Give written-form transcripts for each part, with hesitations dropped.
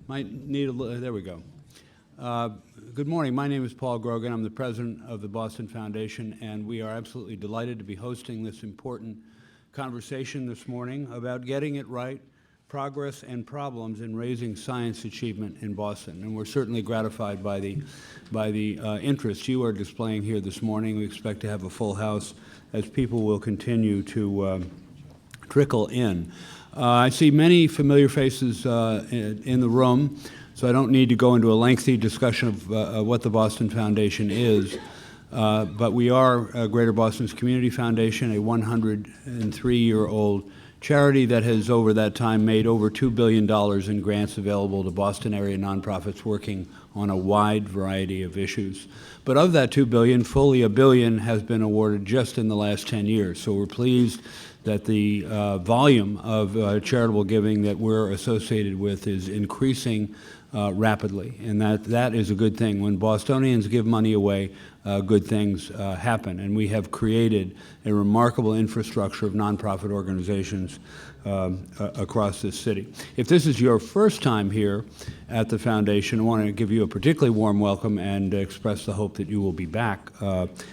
Might need a little, there we go. Good morning. My name is Paul Grogan. I'm the president of the Boston Foundation, and we are absolutely delighted to be hosting this important conversation this morning about getting it right, progress and problems in raising science achievement in Boston. And we're certainly gratified by the interest you are displaying here this morning. We expect to have a full house as people will continue to trickle in. I see many familiar faces in the room, so I don't need to go into a lengthy discussion of what the Boston Foundation is, but we are Greater Boston's Community Foundation, a 103-year-old charity that has over that time made over $2 billion in grants available to Boston area nonprofits working on a wide variety of issues. But of that $2 billion, fully $1 billion has been awarded just in the last 10 years. So we're pleased that the volume of charitable giving that we're associated with is increasing rapidly, and that is a good thing. When Bostonians give money away, good things happen, and we have created a remarkable infrastructure of nonprofit organizations across this city. If this is your first time here at the Foundation, I want to give you a particularly warm welcome and express the hope that you will be back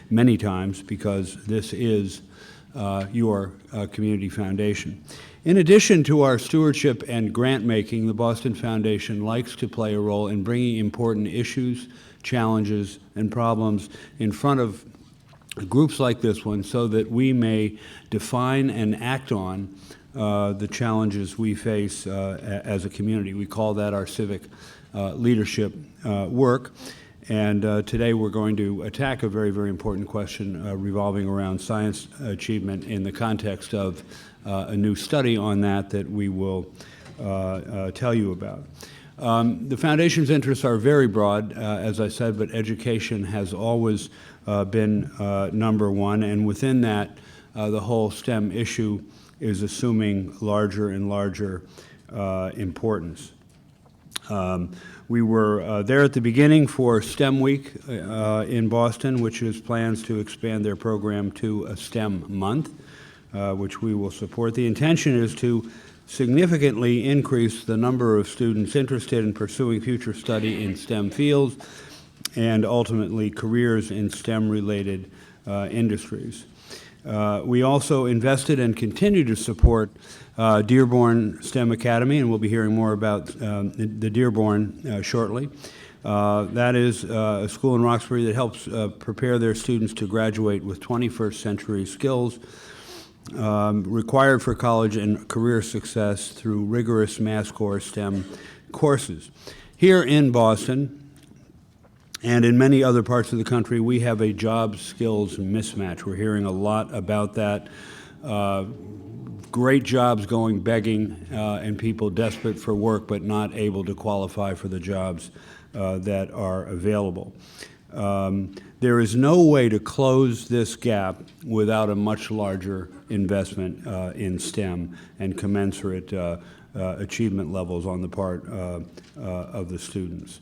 many times, because this is your community foundation. In addition to our stewardship and grant making, the Boston Foundation likes to play a role in bringing important issues, challenges, and problems in front of groups like this one so that we may define and act on the challenges we face as a community. We call that our civic leadership work. And today we're going to attack a very, very important question revolving around science achievement in the context of a new study on that we will tell you about. The Foundation's interests are very broad, as I said, but education has always been number one, and within that, the whole STEM issue is assuming larger and larger importance. We were there at the beginning for STEM Week in Boston, which is plans to expand their program to a STEM month, which we will support. The intention is to significantly increase the number of students interested in pursuing future study in STEM fields and ultimately careers in STEM-related industries. We also invested and continue to support Dearborn STEM Academy, and we'll be hearing more about the Dearborn shortly. That is a school in Roxbury that helps prepare their students to graduate with 21st century skills required for college and career success through rigorous mass core STEM courses. Here in Boston, and in many other parts of the country, we have a job skills mismatch. We're hearing a lot about that. Great jobs going begging and people desperate for work but not able to qualify for the jobs that are available. There is no way to close this gap without a much larger investment in STEM and commensurate achievement levels on the part of the students.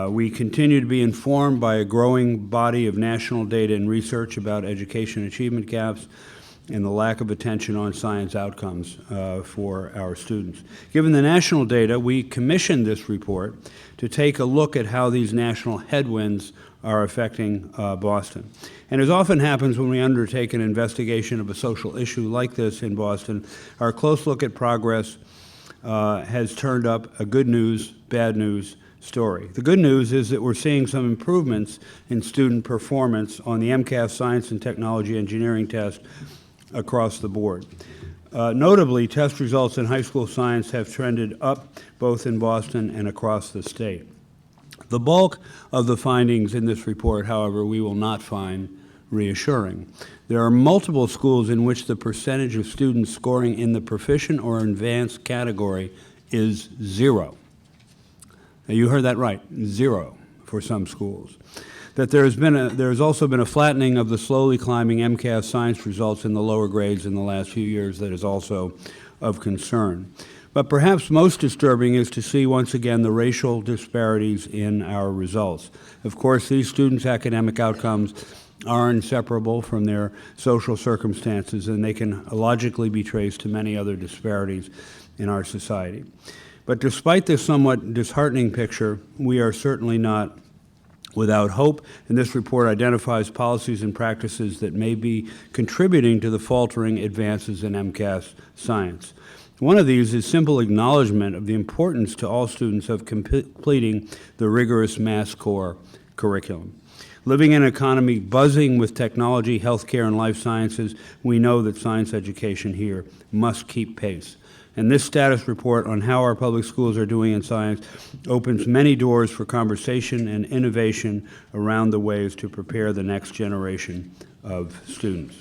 We continue to be informed by a growing body of national data and research about education achievement gaps and the lack of attention on science outcomes for our students. Given the national data, we commissioned this report to take a look at how these national headwinds are affecting Boston. And as often happens when we undertake an investigation of a social issue like this in Boston, our close look at progress has turned up a good news, bad news story. The good news is that we're seeing some improvements in student performance on the MCasts Science and Technology Engineering test across the board. Notably, test results in high school science have trended up both in Boston and across the state. The bulk of the findings in this report, however, we will not find reassuring. There are multiple schools in which the percentage of students scoring in the proficient or advanced category is 0. Now, you heard that right, 0 for some schools. That there has also been a flattening of the slowly climbing MCasts science results in the lower grades in the last few years that is also of concern. But perhaps most disturbing is to see once again the racial disparities in our results. Of course, these students' academic outcomes are inseparable from their social circumstances, and they can logically be traced to many other disparities in our society. But despite this somewhat disheartening picture, we are certainly not without hope, and this report identifies policies and practices that may be contributing to the faltering advances in MCasts science. One of these is simple acknowledgement of the importance to all students of completing the rigorous Mass Core curriculum. Living in an economy buzzing with technology, healthcare, and life sciences, we know that science education here must keep pace. And this status report on how our public schools are doing in science opens many doors for conversation and innovation around the ways to prepare the next generation of students.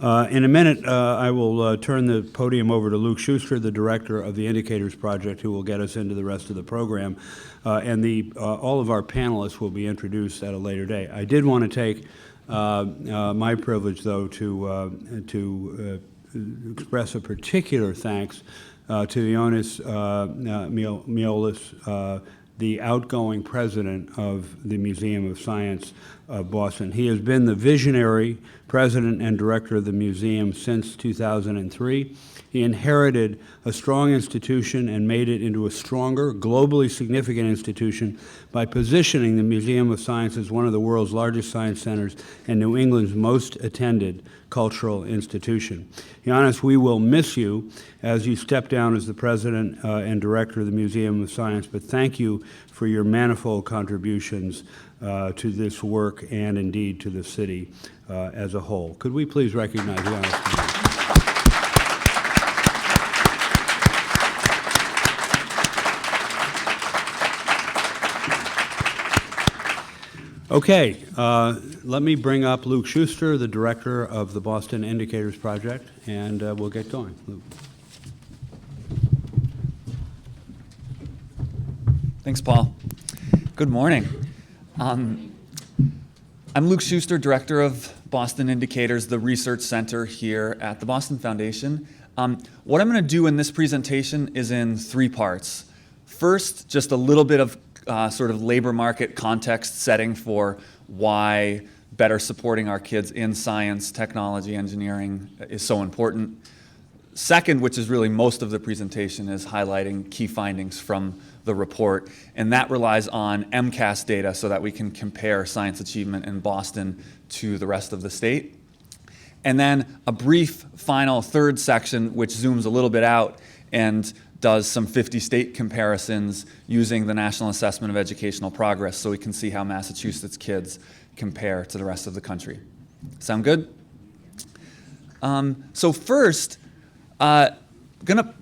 In a minute, I will turn the podium over to Luke Schuster, the director of the Indicators Project, who will get us into the rest of the program. And all of our panelists will be introduced at a later date. I did want to take my privilege, though, to express a particular thanks to Ioannis Miolis, the outgoing president of the Museum of Science of Boston. He has been the visionary president and director of the museum since 2003. He inherited a strong institution and made it into a stronger, globally significant institution by positioning the Museum of Science as one of the world's largest science centers and New England's most attended cultural institution. Ioannis, we will miss you as you step down as the president and director of the Museum of Science, but thank you for your manifold contributions to this work and indeed to the city as a whole. Could we please recognize Ioannis? Okay, let me bring up Luke Schuster, the director of the Boston Indicators Project, and we'll get going. Luke. Thanks, Paul. Good morning. I'm Luke Schuster, director of Boston Indicators, the research center here at the Boston Foundation. What I'm going to do in this presentation is in three parts. First, just a little bit of sort of labor market context setting for why better supporting our kids in science, technology, engineering is so important. Second, which is really most of the presentation, is highlighting key findings from the report, and that relies on MCasts data so that we can compare science achievement in Boston to the rest of the state. And then a brief final third section, which zooms a little bit out and does some 50-state comparisons using the National Assessment of Educational Progress so we can see how Massachusetts kids compare to the rest of the country. Sound good? So first, gonna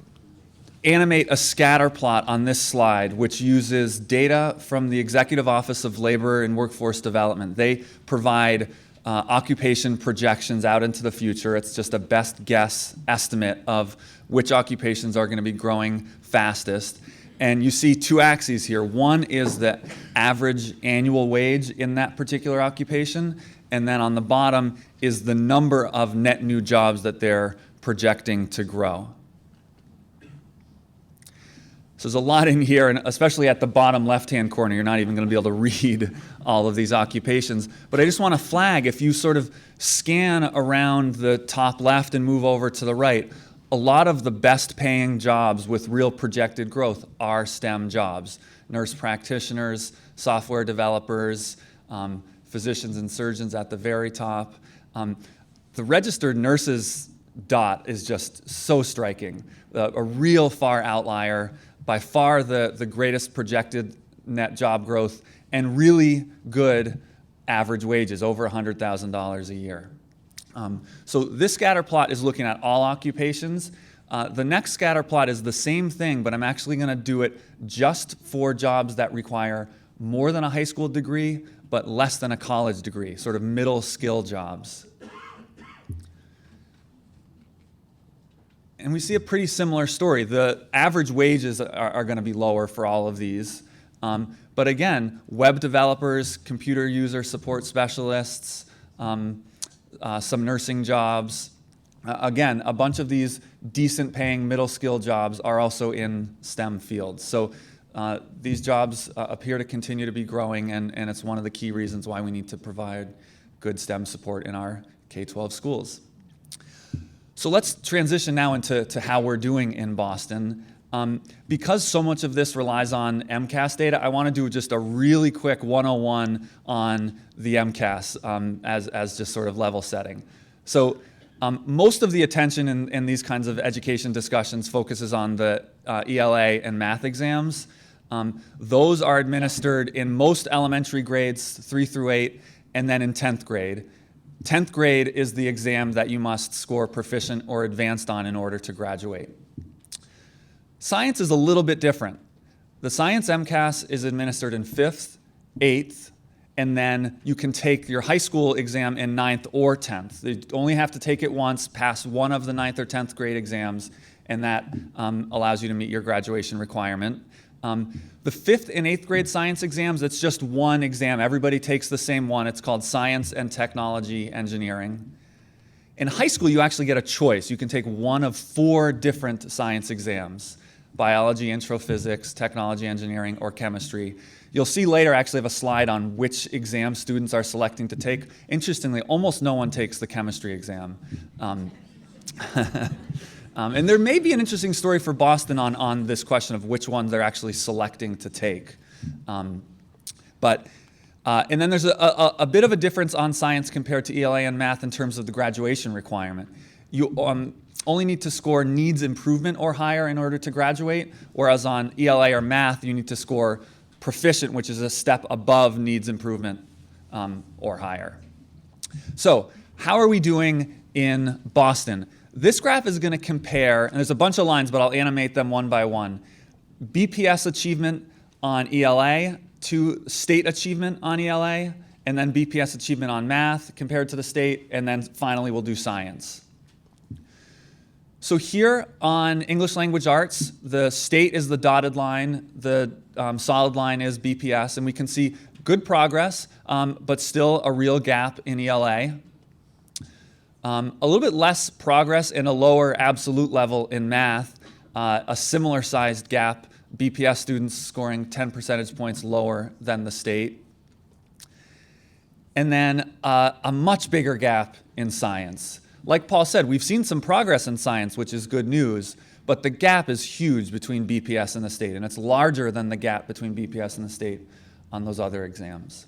animate a scatter plot on this slide, which uses data from the Executive Office of Labor and Workforce Development. They provide occupation projections out into the future. It's just a best guess estimate of which occupations are going to be growing fastest. And you see two axes here. One is the average annual wage in that particular occupation, and then on the bottom is the number of net new jobs that they're projecting to grow. So there's a lot in here, and especially at the bottom left-hand corner, you're not even going to be able to read all of these occupations. But I just want to flag, if you sort of scan around the top left and move over to the right, a lot of the best paying jobs with real projected growth are STEM jobs. Nurse practitioners, software developers, physicians and surgeons at the very top. The registered nurses dot is just so striking, a real far outlier, by far the greatest projected net job growth, and really good average wages, over $100,000 a year. So this scatter plot is looking at all occupations. The next scatter plot is the same thing, but I'm actually going to do it just for jobs that require more than a high school degree, but less than a college degree, sort of middle skill jobs. And we see a pretty similar story. The average wages are going to be lower for all of these. But again, web developers, computer user support specialists, some nursing jobs. Again, a bunch of these decent paying middle skill jobs are also in STEM fields. So these jobs appear to continue to be growing, and it's one of the key reasons why we need to provide good STEM support in our K-12 schools. So let's transition now into how we're doing in Boston. Because so much of this relies on MCasts data, I want to do just a really quick 101 on the MCasts as just sort of level setting. So most of the attention in these kinds of education discussions focuses on the ELA and math exams. Those are administered in most elementary grades, 3 through 8, and then in 10th grade. 10th grade is the exam that you must score proficient or advanced on in order to graduate. Science is a little bit different. The science MCAS is administered in 5th, 8th, and then you can take your high school exam in 9th or 10th. You only have to take it once, pass one of the 9th or 10th grade exams, and that allows you to meet your graduation requirement. The 5th and 8th grade science exams, it's just one exam. Everybody takes the same one. It's called Science and Technology Engineering. In high school, you actually get a choice. You can take one of 4 different science exams: biology, intro physics, technology, engineering, or chemistry. You'll see later, I actually have a slide on which exam students are selecting to take. Interestingly, almost no one takes the chemistry exam. And there may be an interesting story for Boston on this question of which one they're actually selecting to take. And then there's a bit of a difference on science compared to ELA and math in terms of the graduation requirement. You only need to score needs improvement or higher in order to graduate, whereas on ELA or math, you need to score proficient, which is a step above needs improvement or higher. So how are we doing in Boston? This graph is going to compare, and there's a bunch of lines, but I'll animate them one by one, BPS achievement on ELA to state achievement on ELA, and then BPS achievement on math compared to the state, and then finally we'll do science. So here on English Language Arts, the state is the dotted line, the solid line is BPS, and we can see good progress, but still a real gap in ELA. A little bit less progress and a lower absolute level in math, a similar sized gap, BPS students scoring 10 percentage points lower than the state. And then a much bigger gap in science. Like Paul said, we've seen some progress in science, which is good news, but the gap is huge between BPS and the state, and it's larger than the gap between BPS and the state on those other exams.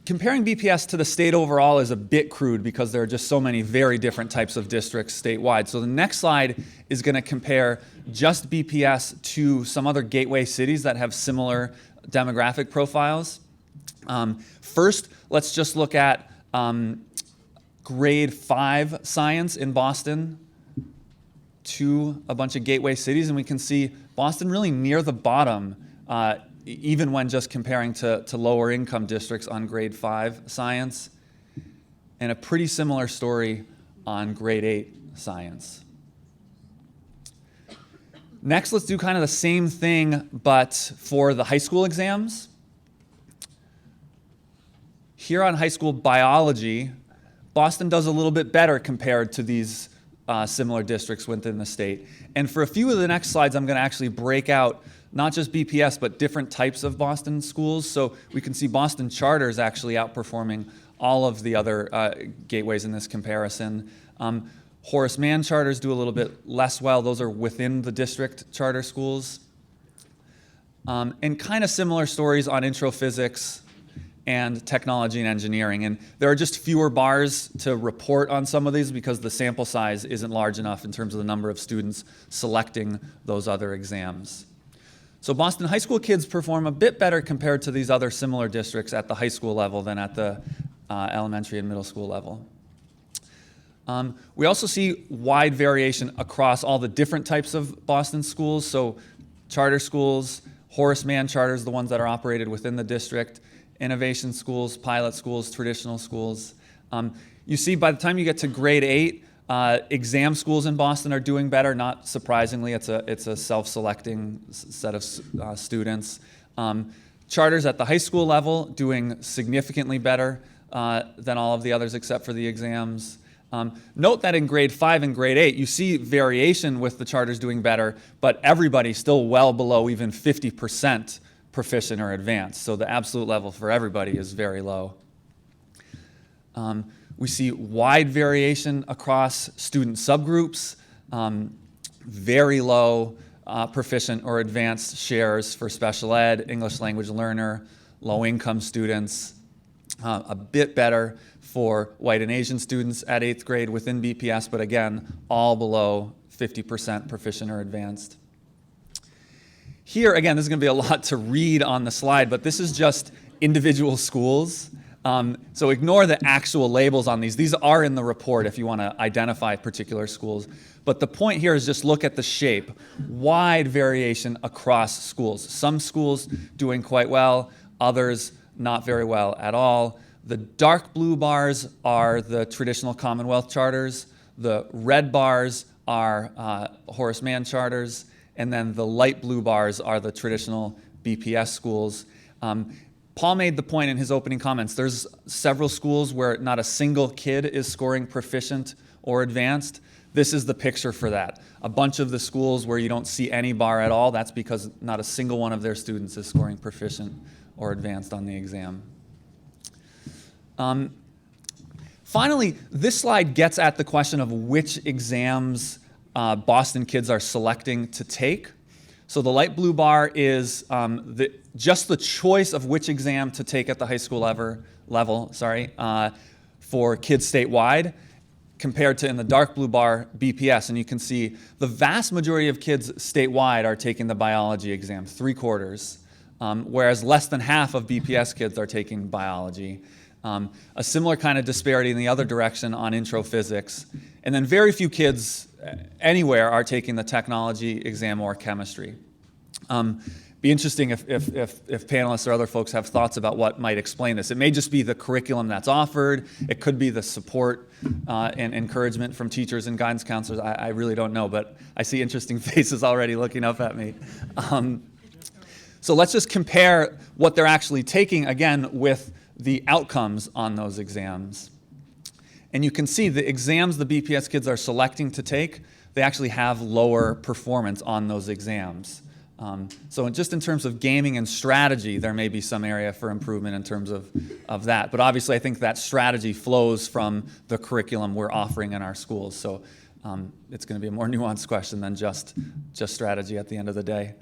Comparing BPS to the state overall is a bit crude because there are just so many very different types of districts statewide. So the next slide is going to compare just BPS to some other gateway cities that have similar demographic profiles. First, let's just look at grade 5 science in Boston to a bunch of gateway cities, and we can see Boston really near the bottom, even when just comparing to lower income districts on grade 5 science, and a pretty similar story on grade 8 science. Next, let's do kind of the same thing, but for the high school exams. Here on high school biology, Boston does a little bit better compared to these similar districts within the state. And for a few of the next slides, I'm going to actually break out not just BPS, but different types of Boston schools. So we can see Boston charters actually outperforming all of the other gateways in this comparison. Horace Mann charters do a little bit less well. Those are within the district charter schools. And kind of similar stories on intro physics and technology and engineering. And there are just fewer bars to report on some of these because the sample size isn't large enough in terms of the number of students selecting those other exams. So Boston high school kids perform a bit better compared to these other similar districts at the high school level than at the elementary and middle school level. We also see wide variation across all the different types of Boston schools. So charter schools, Horace Mann charters, the ones that are operated within the district, innovation schools, pilot schools, traditional schools. You see by the time you get to grade 8, exam schools in Boston are doing better. Not surprisingly, it's a self-selecting set of students. Charters at the high school level doing significantly better than all of the others except for the exams. Note that in grade 5 and grade 8, you see variation with the charters doing better, but everybody's still well below even 50% proficient or advanced. So the absolute level for everybody is very low. We see wide variation across student subgroups. very low proficient or advanced shares for special ed, English language learner, low-income students, a bit better for white and Asian students at 8th grade within BPS, but again, all below 50% proficient or advanced. Here, again, this is going to be a lot to read on the slide, but this is just individual schools. So ignore the actual labels on these. These are in the report if you want to identify particular schools. But the point here is just look at the shape. Wide variation across schools. Some schools doing quite well, others not very well at all. The dark blue bars are the traditional Commonwealth charters. The red bars are Horace Mann charters. And then the light blue bars are the traditional BPS schools. Paul made the point in his opening comments, there's several schools where not a single kid is scoring proficient or advanced. This is the picture for that. A bunch of the schools where you don't see any bar at all, that's because not a single one of their students is scoring proficient or advanced on the exam. Finally, this slide gets at the question of which exams Boston kids are selecting to take. So the light blue bar is just the choice of which exam to take at the high school level for kids statewide, compared to in the dark blue bar, BPS. And you can see the vast majority of kids statewide are taking the biology exam, 3/4, whereas less than half of BPS kids are taking biology. A similar kind of disparity in the other direction on intro physics. And then very few kids anywhere are taking the technology exam or chemistry. Be interesting if panelists or other folks have thoughts about what might explain this. It may just be the curriculum that's offered. It could be the support and encouragement from teachers and guidance counselors. I really don't know, but I see interesting faces already looking up at me. So let's just compare what they're actually taking, again, with the outcomes on those exams. And you can see the exams the BPS kids are selecting to take, they actually have lower performance on those exams. So just in terms of gaming and strategy, there may be some area for improvement in terms of that. But obviously, I think that strategy flows from the curriculum we're offering in our schools. So it's going to be a more nuanced question than just strategy at the end of the day.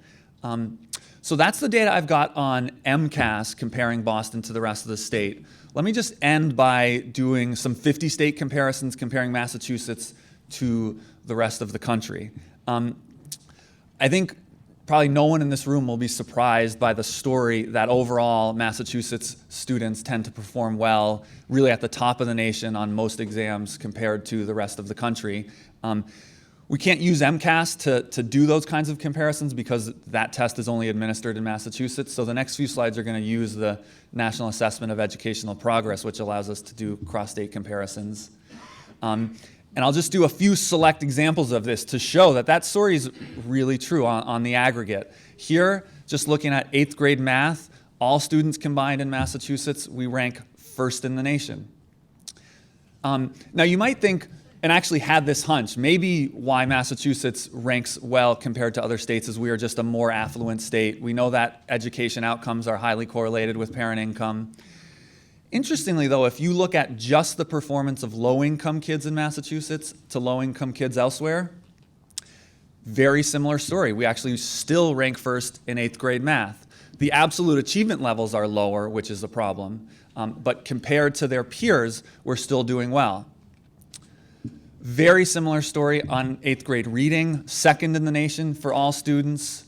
So that's the data I've got on MCasts comparing Boston to the rest of the state. Let me just end by doing some 50-state comparisons comparing Massachusetts to the rest of the country. I think probably no one in this room will be surprised by the story that overall Massachusetts students tend to perform well, really at the top of the nation on most exams compared to the rest of the country. We can't use MCasts to do those kinds of comparisons because that test is only administered in Massachusetts. So the next few slides are going to use the National Assessment of Educational Progress, which allows us to do cross-state comparisons. And I'll just do a few select examples of this to show that that story is really true on the aggregate. Here, just looking at 8th grade math, all students combined in Massachusetts, we rank first in the nation. Now you might think, and actually had this hunch, maybe why Massachusetts ranks well compared to other states is we are just a more affluent state. We know that education outcomes are highly correlated with parent income. Interestingly, though, if you look at just the performance of low-income kids in Massachusetts to low-income kids elsewhere, very similar story. We actually still rank first in 8th grade math. The absolute achievement levels are lower, which is a problem, but compared to their peers, we're still doing well. Very similar story on 8th grade reading, second in the nation for all students,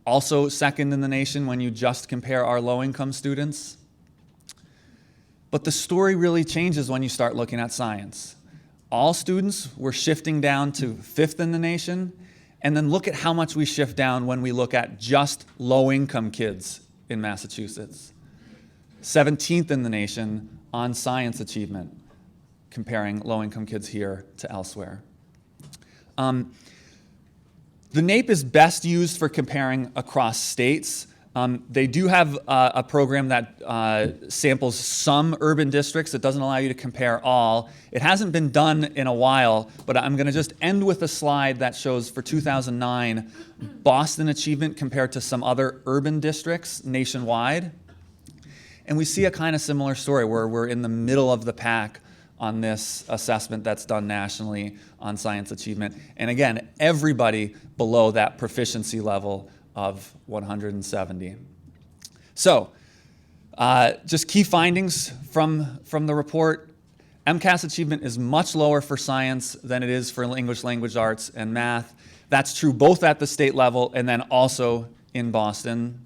also second in the nation when you just compare our low-income students. But the story really changes when you start looking at science. All students, we're shifting down to 5th in the nation, and then look at how much we shift down when we look at just low-income kids in Massachusetts. 17th in the nation on science achievement, comparing low-income kids here to elsewhere. The NAEP is best used for comparing across states. They do have a program that samples some urban districts. It doesn't allow you to compare all. It hasn't been done in a while, but I'm going to just end with a slide that shows for 2009 Boston achievement compared to some other urban districts nationwide. And we see a kind of similar story where we're in the middle of the pack on this assessment that's done nationally on science achievement. And again, everybody below that proficiency level of 170. So, just key findings from the report. MCasts achievement is much lower for science than it is for English language arts and math. That's true both at the state level and then also in Boston.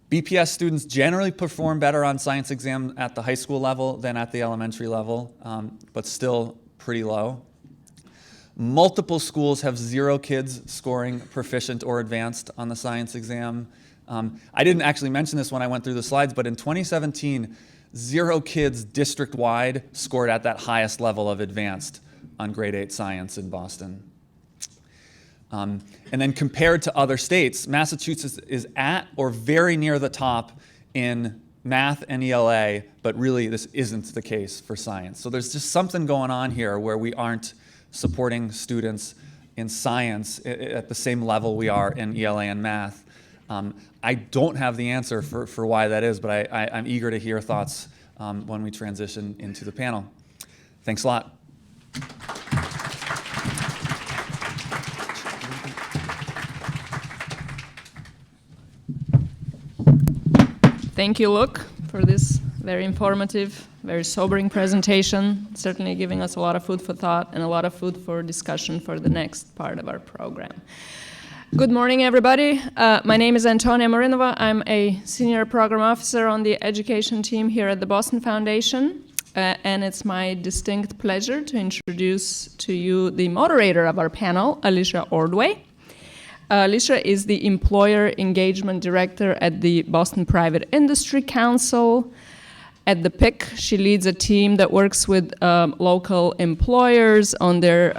BPS students generally perform better on science exam at the high school level than at the elementary level, but still pretty low. Multiple schools have 0 kids scoring proficient or advanced on the science exam. I didn't actually mention this when I went through the slides, but in 2017, 0 kids district-wide scored at that highest level of advanced on grade 8 science in Boston. And then compared to other states, Massachusetts is at or very near the top in math and ELA, but really this isn't the case for science. So there's just something going on here where we aren't supporting students in science at the same level we are in ELA and math. I don't have the answer for why that is, but I'm eager to hear thoughts when we transition into the panel. Thanks a lot. Thank you, Luke, for this very informative, very sobering presentation, certainly giving us a lot of food for thought and a lot of food for discussion for the next part of our program. Good morning, everybody. My name is Antonia Marinova. I'm a senior program officer on the education team here at the Boston Foundation, and it's my distinct pleasure to introduce to you the moderator of our panel, Alicia Ordway. Alicia is the Employer Engagement Director at the Boston Private Industry Council. At the PIC, she leads a team that works with local employers on their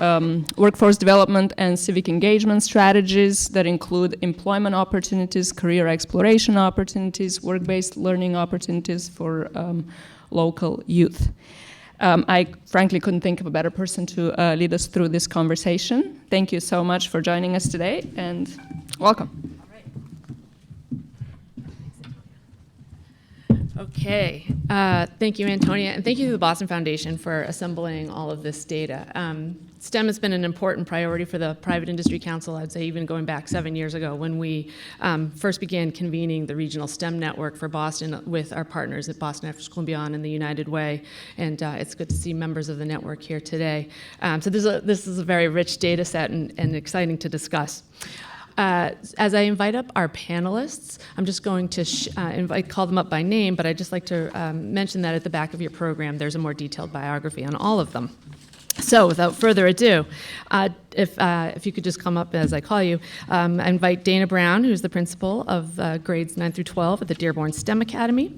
workforce development and civic engagement strategies that include employment opportunities, career exploration opportunities, work-based learning opportunities for local youth. I frankly couldn't think of a better person to lead us through this conversation. Thank you so much for joining us today, and welcome. Okay, thank you, Antonia, and thank you to the Boston Foundation for assembling all of this data. STEM has been an important priority for the Private Industry Council, I'd say even going back 7 years ago when we first began convening the regional STEM network for Boston with our partners at Boston After School and Beyond and the United Way, and it's good to see members of the network here today. So this is a very rich data set and exciting to discuss. As I invite up our panelists, I'm just going to call them up by name, but I'd just like to mention that at the back of your program, there's a more detailed biography on all of them. So without further ado, if you could just come up as I call you, I invite Dana Brown, who's the principal of grades 9 through 12 at the Dearborn STEM Academy,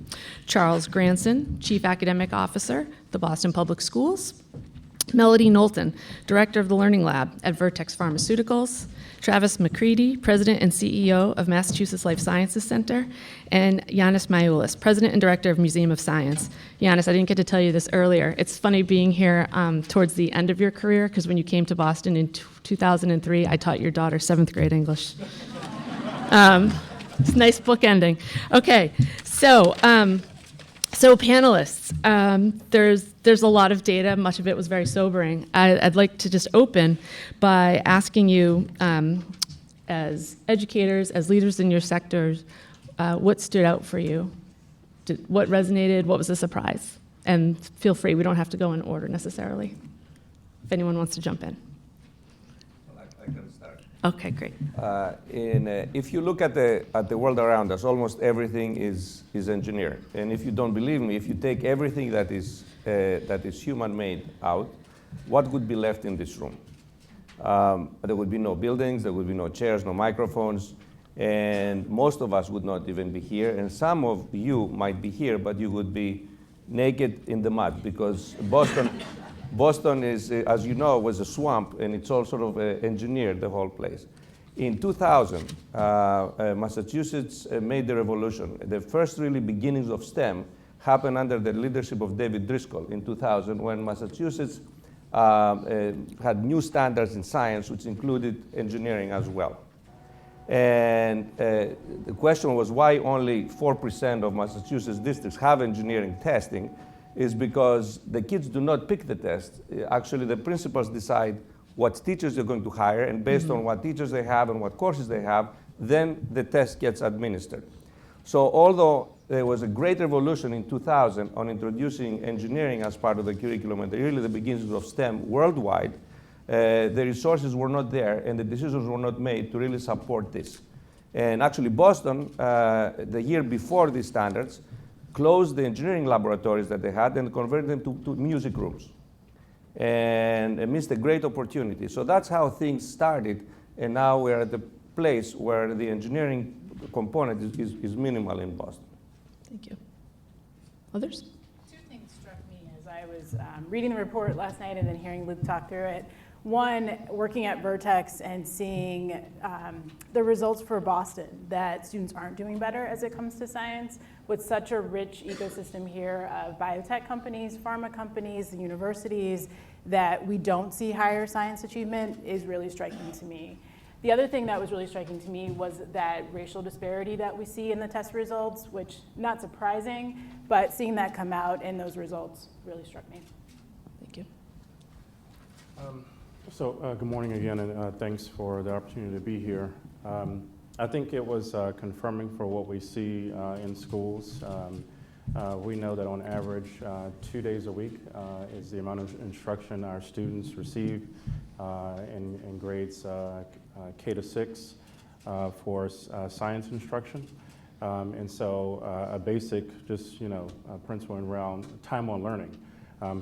Charles Granson, Chief Academic Officer, the Boston Public Schools, Melody Knowlton, Director of the Learning Lab at Vertex Pharmaceuticals, Travis McCready, President and CEO of Massachusetts Life Sciences Center, and Yanis Maioulis, President and Director of Museum of Science. Yanis, I didn't get to tell you this earlier. It's funny being here towards the end of your career, because when you came to Boston in 2003, I taught your daughter 7th grade English. It's a nice book ending. Okay, so panelists, there's a lot of data. Much of it was very sobering. I'd like to just open by asking you, as educators, as leaders in your sectors, what stood out for you? What resonated? What was a surprise? And feel free, we don't have to go in order necessarily. If anyone wants to jump in. I can start. Okay, great. If you look at the world around us, almost everything is engineered. And if you don't believe me, if you take everything that is human-made out, what would be left in this room? There would be no buildings, there would be no chairs, no microphones, and most of us would not even be here. And some of you might be here, but you would be naked in the mud, because Boston is, as you know, was a swamp, and it's all sort of engineered, the whole place. In 2000, Massachusetts made the revolution. The first really beginnings of STEM happened under the leadership of David Driscoll in 2000, when Massachusetts had new standards in science, which included engineering as well. And the question was, why only 4% of Massachusetts districts have engineering testing? is because the kids do not pick the test. Actually, the principals decide what teachers they're going to hire, and based on what teachers they have and what courses they have, then the test gets administered. So although there was a great revolution in 2000 on introducing engineering as part of the curriculum and really the beginnings of STEM worldwide, the resources were not there and the decisions were not made to really support this. And actually Boston, the year before these standards, closed the engineering laboratories that they had and converted them to music rooms. And missed a great opportunity. So that's how things started, and now we're at the place where the engineering component is minimal in Boston. Thank you. Others? Two things struck me as I was reading the report last night and then hearing Luke talk through it. One, working at Vertex and seeing the results for Boston, that students aren't doing better as it comes to science, with such a rich ecosystem here of biotech companies, pharma companies, universities, that we don't see higher science achievement is really striking to me. The other thing that was really striking to me was that racial disparity that we see in the test results, which not surprising, but seeing that come out in those results really struck me. Thank you. Good morning again, and thanks for the opportunity to be here. I think it was confirming for what we see in schools. We know that on average, 2 days a week is the amount of instruction our students receive in grades K to 6 for science instruction. And so a basic, principle around time on learning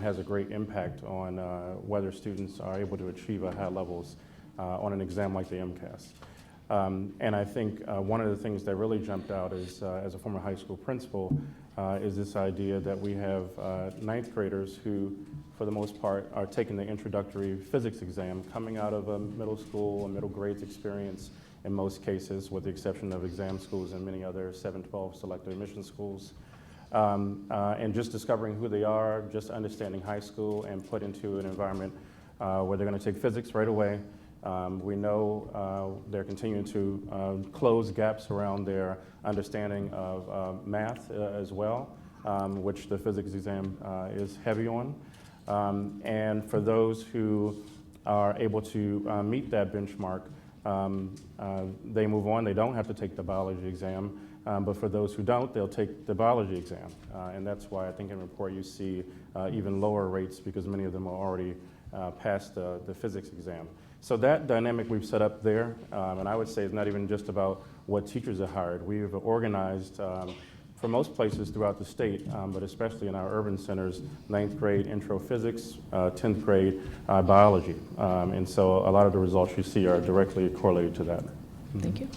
has a great impact on whether students are able to achieve high levels on an exam like the MCasts. And I think one of the things that really jumped out is, as a former high school principal, is this idea that we have ninth graders who, for the most part, are taking the introductory physics exam coming out of a middle school or middle grades experience in most cases, with the exception of exam schools and many other 7-12 selective admission schools. And just discovering who they are, just understanding high school and put into an environment where they're going to take physics right away. We know they're continuing to close gaps around their understanding of math as well, which the physics exam is heavy on. And for those who are able to meet that benchmark, they move on. They don't have to take the biology exam. But for those who don't, they'll take the biology exam. And that's why I think in the report you see even lower rates, because many of them are already past the physics exam. So that dynamic we've set up there, and I would say it's not even just about what teachers are hired. We've organized, for most places throughout the state, but especially in our urban centers, 9th grade intro physics, 10th grade biology. And so a lot of the results you see are directly correlated to that. Thank you.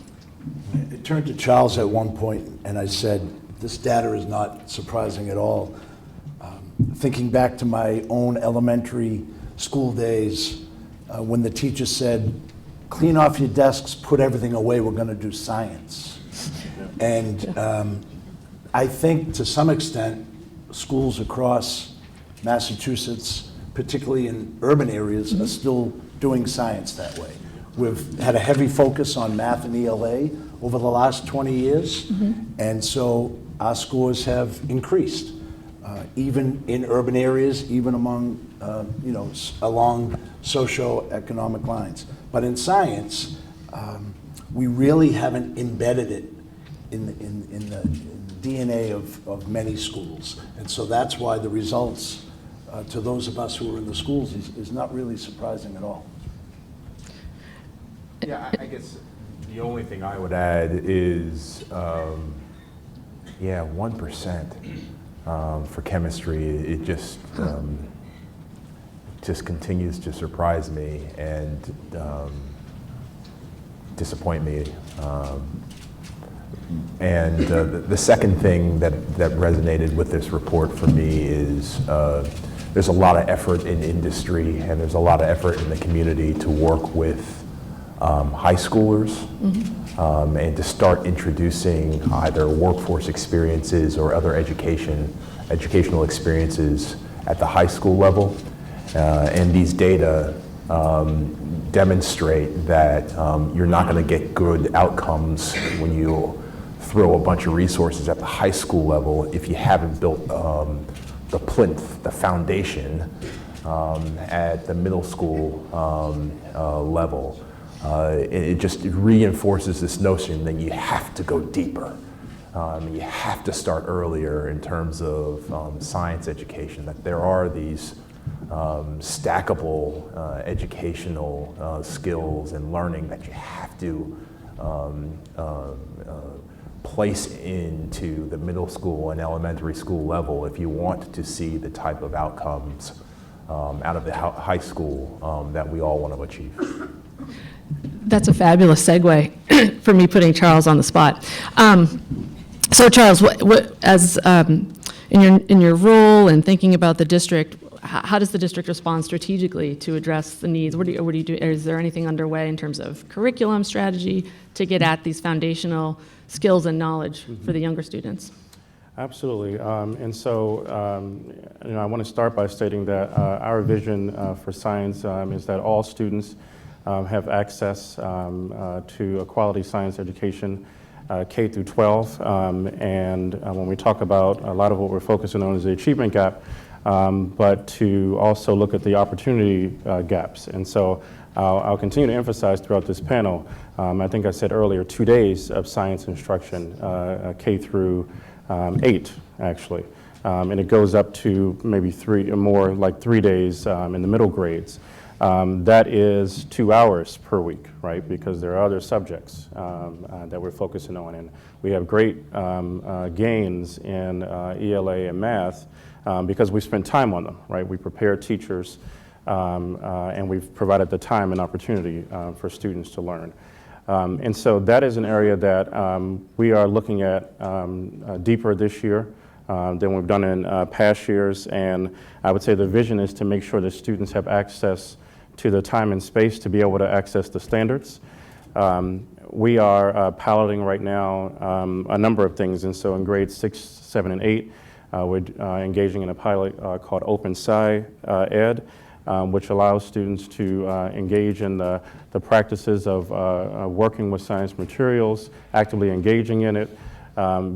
I turned to Charles at one point and I said, this data is not surprising at all. Thinking back to my own elementary school days, when the teacher said, clean off your desks, put everything away, we're going to do science. And I think to some extent, schools across Massachusetts, particularly in urban areas, are still doing science that way. We've had a heavy focus on math and ELA over the last 20 years, and so our scores have increased, even in urban areas, even among, along socioeconomic lines. But in science, we really haven't embedded it in the DNA of many schools, and so that's why the results to those of us who are in the schools is not really surprising at all. Yeah, I guess the only thing I would add is, 1% for chemistry. It just continues to surprise me and disappoint me. And the second thing that resonated with this report for me is there's a lot of effort in industry and there's a lot of effort in the community to work with high schoolers and to start introducing either workforce experiences or other educational experiences at the high school level. And these data demonstrate that you're not going to get good outcomes when you throw a bunch of resources at the high school level if you haven't built plinth, the foundation at the middle school level. It just reinforces this notion that you have to go deeper. You have to start earlier in terms of science education, that there are these stackable educational skills and learning that you have to place into the middle school and elementary school level if you want to see the type of outcomes out of the high school that we all want to achieve. That's a fabulous segue for me putting Charles on the spot. So Charles, as in your role and thinking about the district, how does the district respond strategically to address the needs? What do you do? Is there anything underway in terms of curriculum strategy to get at these foundational skills and knowledge for the younger students? Absolutely. And so, I want to start by stating that our vision for science is that all students have access to a quality science education, K through 12. And when we talk about a lot of what we're focusing on is the achievement gap, but to also look at the opportunity gaps. And so I'll continue to emphasize throughout this panel, I think I said earlier, 2 days of science instruction, K through 8, actually. And it goes up to maybe 3 or more, like 3 days in the middle grades. That is 2 hours per week, right? Because there are other subjects that we're focusing on. And we have great gains in ELA and math because we spend time on them, right? We prepare teachers and we've provided the time and opportunity for students to learn. And so that is an area that we are looking at deeper this year than we've done in past years. And I would say the vision is to make sure that students have access to the time and space to be able to access the standards. We are piloting right now a number of things. And so in grades 6, 7, and 8, we're engaging in a pilot called Open Sci Ed, which allows students to engage in the practices of working with science materials, actively engaging in it,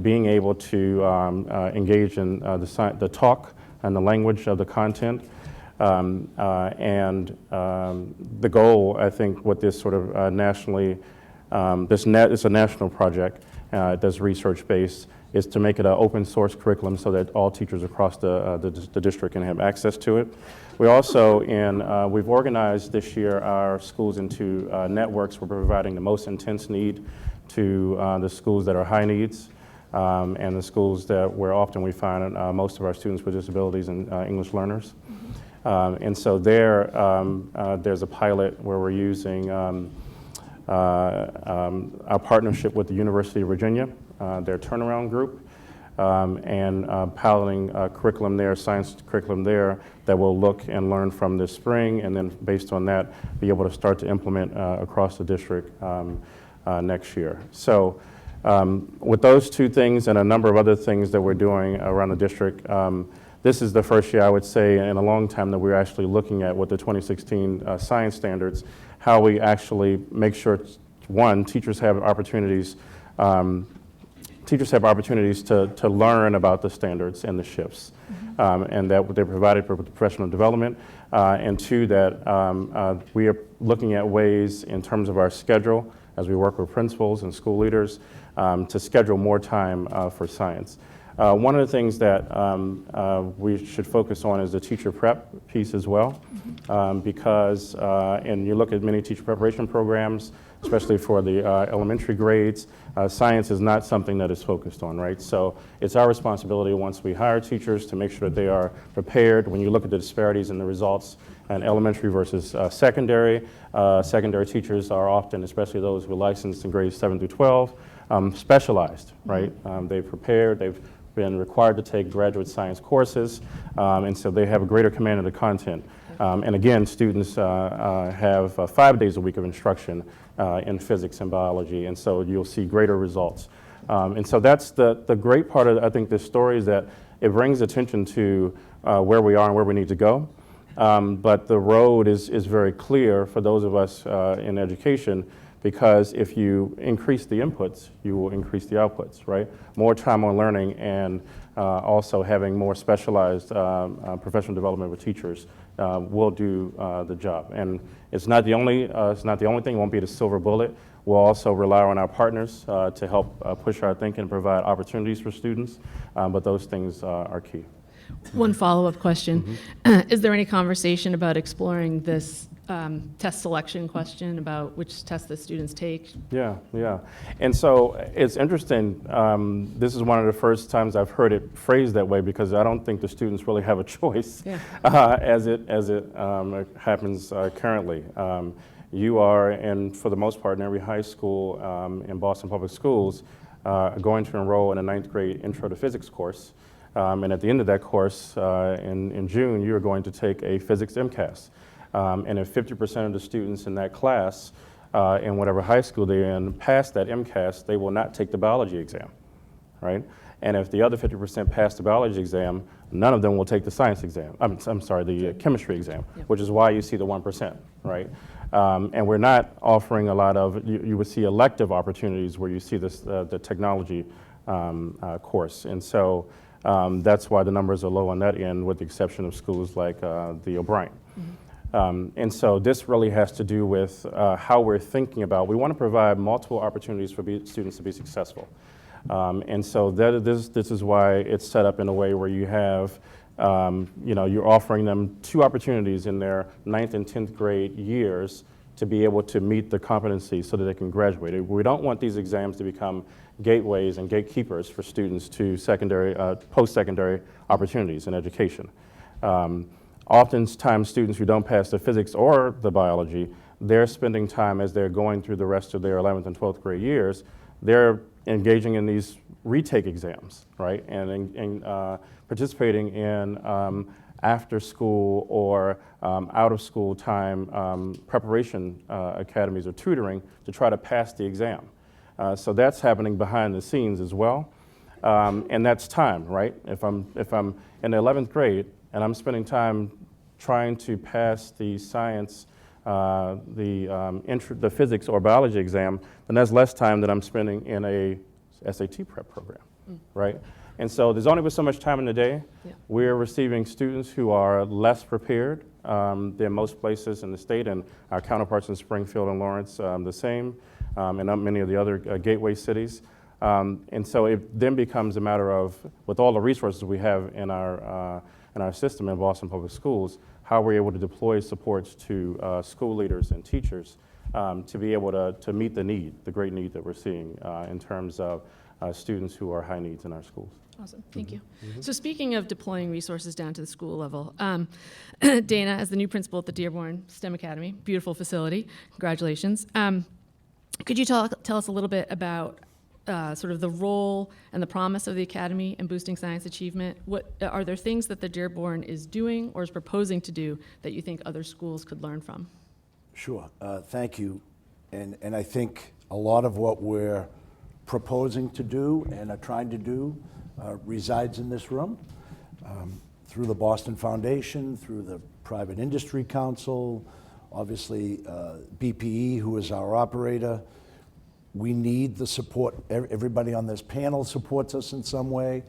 being able to engage in the talk and the language of the content. And the goal, I think, with this sort of nationally, it's a national project that's research-based, is to make it an open source curriculum so that all teachers across the district can have access to it. We also, we've organized this year our schools into networks. We're providing the most intense need to the schools that are high needs and the schools where often we find most of our students with disabilities and English learners. And so there's a pilot where we're using our partnership with the University of Virginia, their turnaround group, and piloting curriculum there, science curriculum there, that we'll look and learn from this spring, and then based on that, be able to start to implement across the district next year. So with those two things and a number of other things that we're doing around the district, this is the first year, I would say, in a long time that we're actually looking at with the 2016 science standards, how we actually make sure, one, teachers have opportunities to learn about the standards and the shifts, and that they're provided for professional development, and two, that we are looking at ways in terms of our schedule as we work with principals and school leaders to schedule more time for science. One of the things that we should focus on is the teacher prep piece as well, because, and you look at many teacher preparation programs, especially for the elementary grades, science is not something that is focused on, right? So it's our responsibility once we hire teachers to make sure that they are prepared. When you look at the disparities in the results in elementary versus secondary, secondary teachers are often, especially those who are licensed in grades 7 through 12, specialized, right? They've prepared, they've been required to take graduate science courses, and so they have a greater command of the content. And again, students have 5 days a week of instruction in physics and biology, and so you'll see greater results. And so that's the great part of, I think, this story, is that it brings attention to where we are and where we need to go. But the road is very clear for those of us in education, because if you increase the inputs, you will increase the outputs, right? More time on learning and also having more specialized professional development with teachers will do the job. And it's not the only thing. It won't be the silver bullet. We'll also rely on our partners to help push our thinking and provide opportunities for students, but those things are key. One follow-up question. Is there any conversation about exploring this test selection question about which test the students take? Yeah. And so it's interesting. This is one of the first times I've heard it phrased that way, because I don't think the students really have a choice as it happens currently. You are, and for the most part, in every high school in Boston Public Schools, going to enroll in a 9th grade Intro to Physics course. And at the end of that course, in June, you're going to take a physics MCasts. And if 50% of the students in that class, in whatever high school they're in, pass that MCAS, they will not take the biology exam, right? And if the other 50% pass the biology exam, none of them will take the science exam. I'm sorry, the chemistry exam, which is why you see the 1%, right? And we're not offering a lot of, you would see elective opportunities where you see this, the technology course. And so that's why the numbers are low on that end, with the exception of schools like the O'Brien. And so this really has to do with how we're thinking about, we want to provide multiple opportunities for students to be successful. And so this is why it's set up in a way where you have, you're offering them 2 opportunities in their 9th and 10th grade years to be able to meet the competency so that they can graduate. We don't want these exams to become gateways and gatekeepers for students to secondary, post-secondary opportunities in education. Oftentimes, students who don't pass the physics or the biology, they're spending time as they're going through the rest of their 11th and 12th grade years, they're engaging in these retake exams, right? And participating in after school or out of school time preparation academies or tutoring to try to pass the exam. So that's happening behind the scenes as well. And that's time, right? If I'm in the 11th grade, and I'm spending time trying to pass the science, the physics or biology exam, then that's less time than I'm spending in a SAT prep program, right? And so there's only so much time in the day. We're receiving students who are less prepared than most places in the state, and our counterparts in Springfield and Lawrence the same, and many of the other gateway cities. And so it then becomes a matter of, with all the resources we have in our system in Boston Public Schools, how we're able to deploy supports to school leaders and teachers to be able to meet the need, the great need that we're seeing in terms of students who are high needs in our schools. Awesome, thank you. So speaking of deploying resources down to the school level, Dana, as the new principal at the Dearborn STEM Academy, beautiful facility, congratulations. Could you tell us a little bit about sort of the role and the promise of the Academy in boosting science achievement? What are there things that the Dearborn is doing or is proposing to do that you think other schools could learn from? Sure, thank you. And I think a lot of what we're proposing to do and are trying to do resides in this room, through the Boston Foundation, through the Private Industry Council, obviously BPE, who is our operator. We need the support. Everybody on this panel supports us in some way.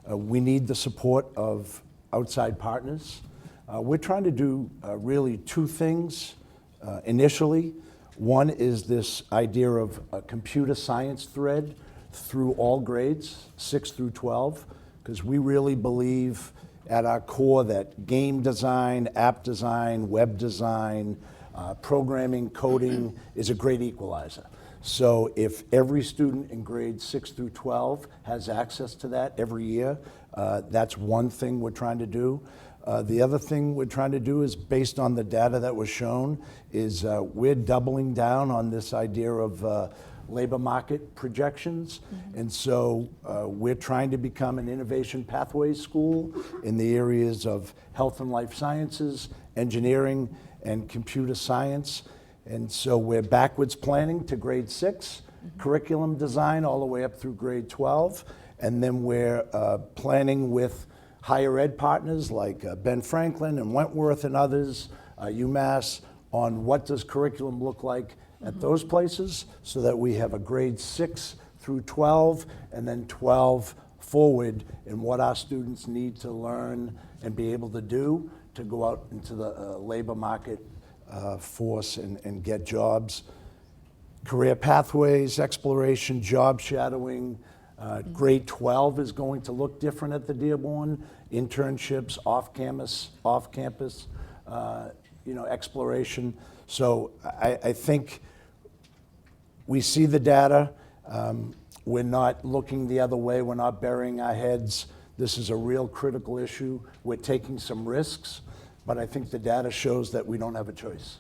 We need the support of outside partners. We're trying to do really 2 things initially. One is this idea of a computer science thread through all grades, 6 through 12, because we really believe at our core that game design, app design, web design, programming, coding is a great equalizer. So if every student in grades 6 through 12 has access to that every year, that's one thing we're trying to do. The other thing we're trying to do is, based on the data that was shown, is we're doubling down on this idea of labor market projections. And so we're trying to become an innovation pathways school in the areas of health and life sciences, engineering, and computer science. And so we're backwards planning to grade 6, curriculum design all the way up through grade 12. And then we're planning with higher ed partners like Ben Franklin and Wentworth and others, UMass, on what does curriculum look like at those places so that we have a grade 6 through 12 and then 12 forward in what our students need to learn and be able to do to go out into the labor market force and get jobs. Career pathways, exploration, job shadowing. Grade 12 is going to look different at the Dearborn. Internships, off-campus, exploration. So I think we see the data. We're not looking the other way. We're not burying our heads. This is a real critical issue. We're taking some risks, but I think the data shows that we don't have a choice.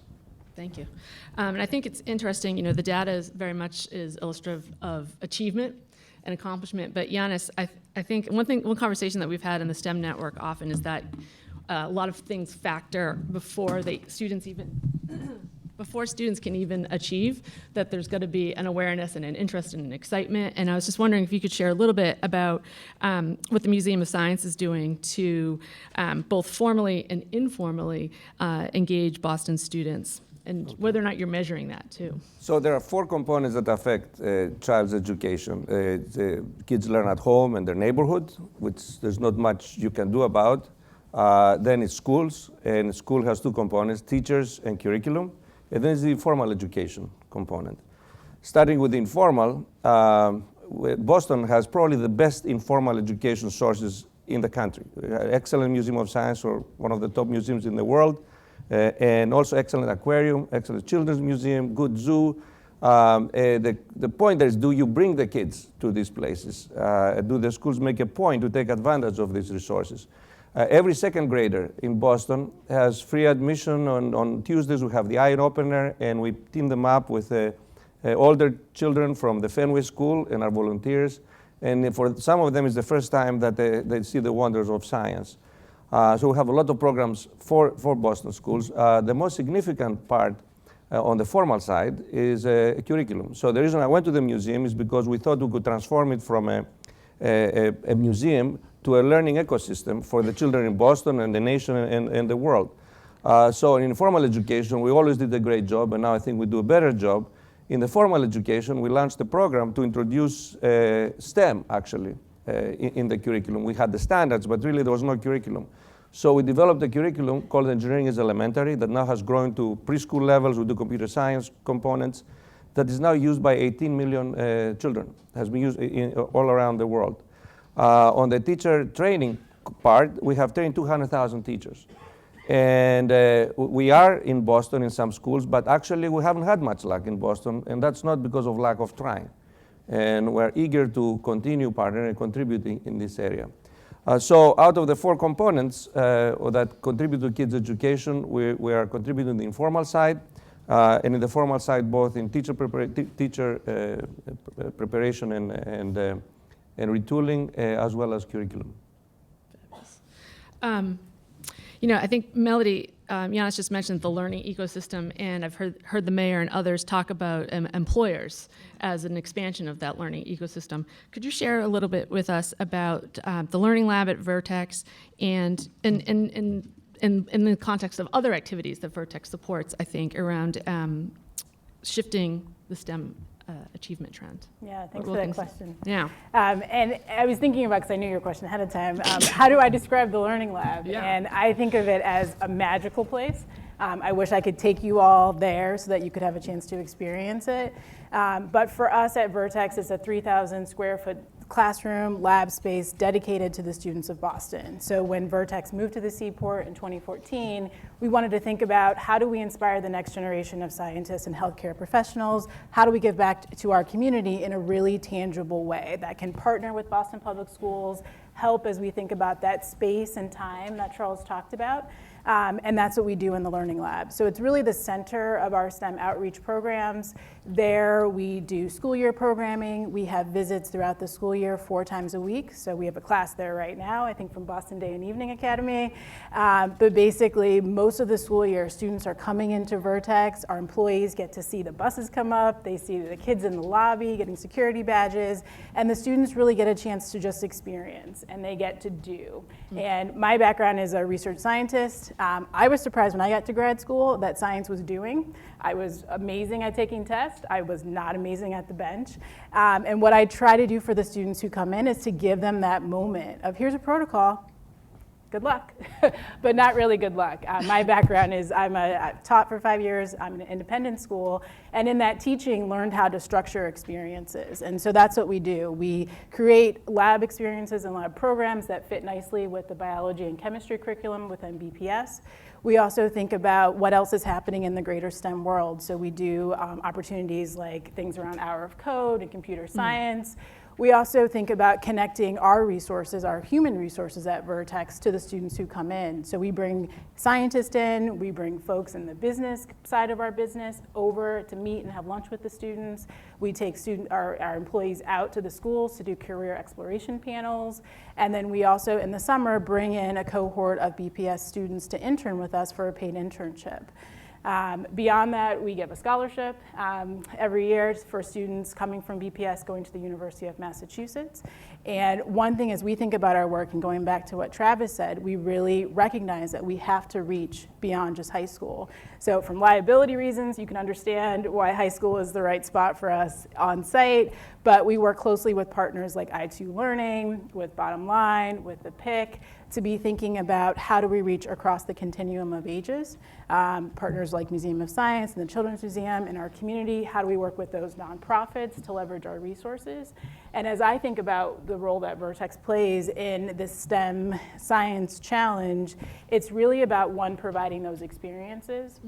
Thank you. And I think it's interesting, the data is very much illustrative of achievement and accomplishment. But Giannis, I think one conversation that we've had in the STEM network often is that a lot of things factor before students can even achieve, that there's got to be an awareness and an interest and an excitement. And I was just wondering if you could share a little bit about what the Museum of Science is doing to both formally and informally engage Boston students, and whether or not you're measuring that too. So there are 4 components that affect child's education. The kids learn at home and their neighborhood, which there's not much you can do about. Then it's schools, and school has 2 components, teachers and curriculum. And then it's the formal education component. Starting with the informal, Boston has probably the best informal education sources in the country. Excellent Museum of Science, or one of the top museums in the world, and also excellent aquarium, excellent children's museum, good zoo. The point is, do you bring the kids to these places? Do the schools make a point to take advantage of these resources? Every second grader in Boston has free admission. On Tuesdays we have the eye opener, and we team them up with older children from the Fenway School and our volunteers. And for some of them, it's the first time that they see the wonders of science. So we have a lot of programs for Boston schools. The most significant part on the formal side is a curriculum. So the reason I went to the museum is because we thought we could transform it from a museum to a learning ecosystem for the children in Boston and the nation and the world. So in formal education, we always did a great job, and now I think we do a better job. In the formal education, we launched a program to introduce STEM, actually, in the curriculum. We had the standards, but really there was no curriculum. So we developed a curriculum called Engineering is Elementary that now has grown to preschool levels. We do computer science components that is now used by 18 million children, has been used all around the world. On the teacher training part, we have trained 200,000 teachers. And we are in Boston in some schools, but actually we haven't had much luck in Boston, and that's not because of lack of trying. And we're eager to continue partnering and contributing in this area. So out of the 4 components that contribute to kids' education, we are contributing to the informal side, and in the formal side, both in teacher preparation and retooling, as well as curriculum. I think Melody, Giannis just mentioned the learning ecosystem, and I've heard the mayor and others talk about employers as an expansion of that learning ecosystem. Could you share a little bit with us about the Learning Lab at Vertex, and in the context of other activities that Vertex supports, I think, around shifting the STEM achievement trend? Yeah, thanks for that question. Yeah. And I was thinking about, because I knew your question ahead of time, how do I describe the Learning Lab? Yeah. And I think of it as a magical place. I wish I could take you all there so that you could have a chance to experience it. But for us at Vertex, it's a 3,000 square foot classroom, lab space dedicated to the students of Boston. So when Vertex moved to the Seaport in 2014, we wanted to think about how do we inspire the next generation of scientists and healthcare professionals? How do we give back to our community in a really tangible way that can partner with Boston Public Schools, help as we think about that space and time that Charles talked about? And that's what we do in the Learning Lab. So it's really the center of our STEM outreach programs. There we do school year programming. We have visits throughout the school year 4 times a week. So we have a class there right now, I think from Boston Day and Evening Academy. But basically, most of the school year, students are coming into Vertex. Our employees get to see the buses come up. They see the kids in the lobby getting security badges. And the students really get a chance to just experience, and they get to do. And my background is a research scientist. I was surprised when I got to grad school that science was doing. I was amazing at taking tests. I was not amazing at the bench. And what I try to do for the students who come in is to give them that moment of, here's a protocol, good luck, but not really good luck. My background is I've taught for 5 years, I'm in an independent school, and in that teaching learned how to structure experiences. And so that's what we do. We create lab experiences and lab programs that fit nicely with the biology and chemistry curriculum within BPS. We also think about what else is happening in the greater STEM world. So we do opportunities like things around Hour of Code and computer science. We also think about connecting our resources, our human resources at Vertex, to the students who come in. So we bring scientists in, we bring folks in the business side of our business over to meet and have lunch with the students. We take our employees out to the schools to do career exploration panels. And then we also, in the summer, bring in a cohort of BPS students to intern with us for a paid internship. Beyond that, we give a scholarship every year for students coming from BPS going to the University of Massachusetts. And one thing as we think about our work, and going back to what Travis said, we really recognize that we have to reach beyond just high school. So from liability reasons, you can understand why high school is the right spot for us on site, but we work closely with partners like I2 Learning, with Bottom Line, with the PIC, to be thinking about how do we reach across the continuum of ages. Partners like Museum of Science and the Children's Museum in our community, how do we work with those nonprofits to leverage our resources? And as I think about the role that Vertex plays in this STEM science challenge, it's really about, one, providing those experiences,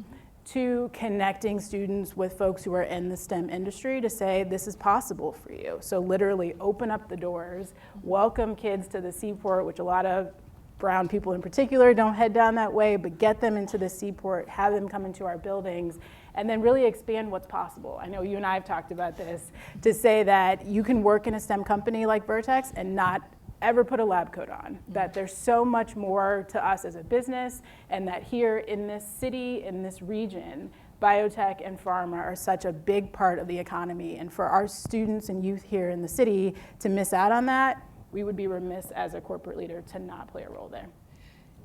two, connecting students with folks who are in the STEM industry to say, this is possible for you. So literally open up the doors, welcome kids to the seaport, which a lot of brown people in particular don't head down that way, but get them into the seaport, have them come into our buildings, and then really expand what's possible. I know you and I have talked about this, to say that you can work in a STEM company like Vertex and not ever put a lab coat on, that there's so much more to us as a business, and that here in this city, in this region, biotech and pharma are such a big part of the economy. And for our students and youth here in the city to miss out on that, we would be remiss as a corporate leader to not play a role there.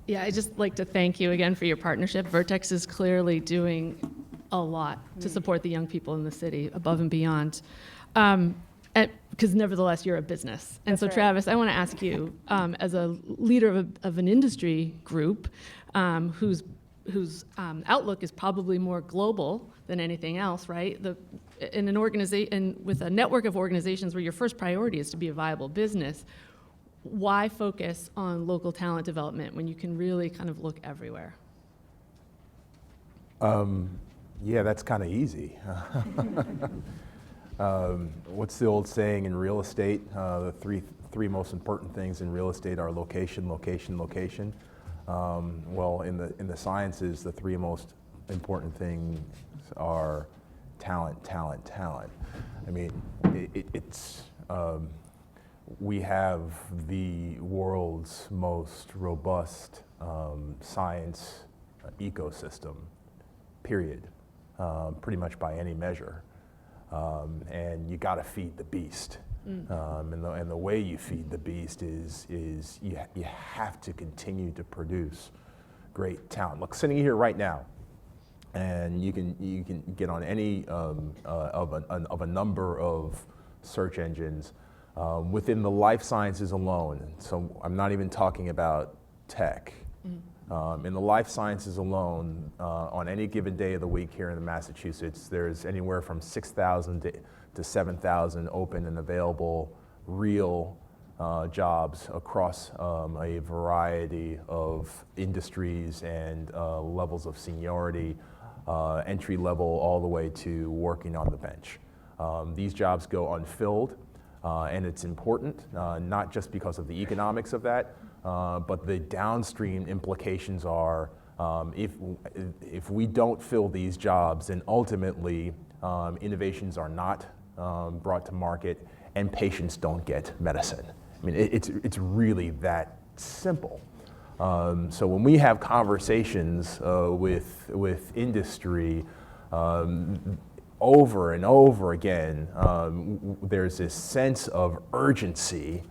Yeah, I'd just like to thank you again for your partnership. Vertex is clearly doing a lot to support the young people in the city, above and beyond. Because nevertheless, you're a business. And That's so right. Travis, I want to ask you, as a leader of an industry group whose outlook is probably more global than anything else, right? In an organization, with a network of organizations where your first priority is to be a viable business, why focus on local talent development when you can really kind of look everywhere? Yeah, that's kind of easy. What's the old saying in real estate? The three most important things in real estate are location, location, location. Well, in the sciences, the three most important things are talent, talent, talent. I mean, we have the world's most robust science ecosystem, period, pretty much by any measure. And you got to feed the beast. And the way you feed the beast is you have to continue to produce great talent. Look, sitting here right now, and you can get on any of a number of search engines within the life sciences alone. So I'm not even talking about tech. In the life sciences alone, on any given day of the week here in Massachusetts, there's anywhere from 6,000 to 7,000 open and available real jobs across a variety of industries and levels of seniority, entry level all the way to working on the bench. These jobs go unfilled, and it's important, not just because of the economics of that, but the downstream implications are if we don't fill these jobs, then ultimately innovations are not brought to market, and patients don't get medicine. I mean, it's really that simple. So when we have conversations with industry, over and over again, there's this sense of urgency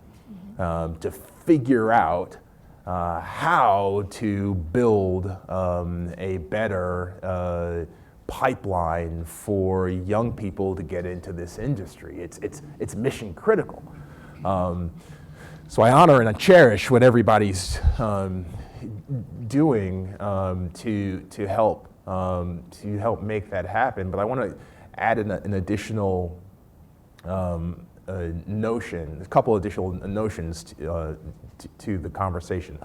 to figure out how to build a better pipeline for young people to get into this industry. It's mission critical. So I honor and I cherish what everybody's doing to help make that happen. But I want to add an additional notion, a couple additional notions to the conversation.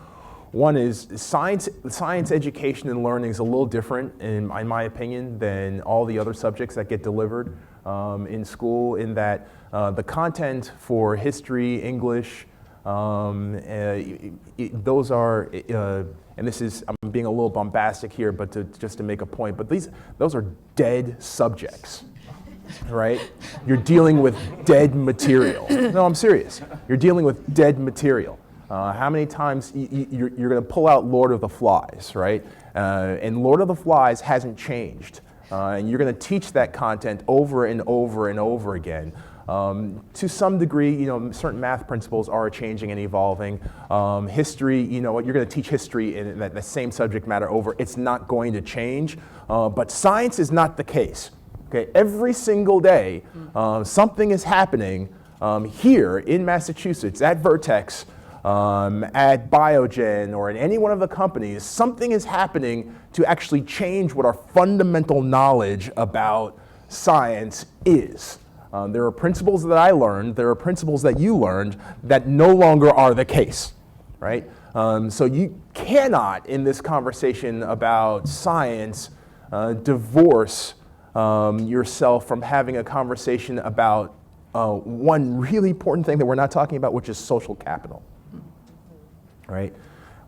One is science education and learning is a little different, in my opinion, than all the other subjects that get delivered in school, in that the content for history, English, those are, and this is, I'm being a little bombastic here, but just to make a point, but those are dead subjects, right? You're dealing with dead material. No, I'm serious. You're dealing with dead material. How many times you're going to pull out Lord of the Flies, right? And Lord of the Flies hasn't changed. And you're going to teach that content over and over and over again. To some degree, certain math principles are changing and evolving. History, you're going to teach history in the same subject matter over. It's not going to change. But science is not the case. Okay, every single day, something is happening here in Massachusetts at Vertex, at Biogen, or in any one of the companies. Something is happening to actually change what our fundamental knowledge about science is. There are principles that I learned, there are principles that you learned that no longer are the case, right? So you cannot, in this conversation about science, divorce yourself from having a conversation about one really important thing that we're not talking about, which is social capital, right?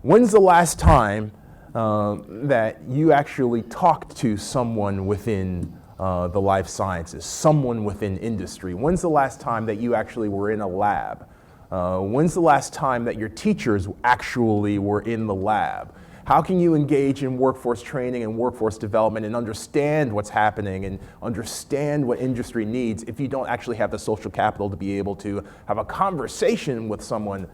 When's the last time that you actually talked to someone within the life sciences, someone within industry? When's the last time that you actually were in a lab? When's the last time that your teachers actually were in the lab? How can you engage in workforce training and workforce development and understand what's happening and understand what industry needs if you don't actually have the social capital to be able to have a conversation with someone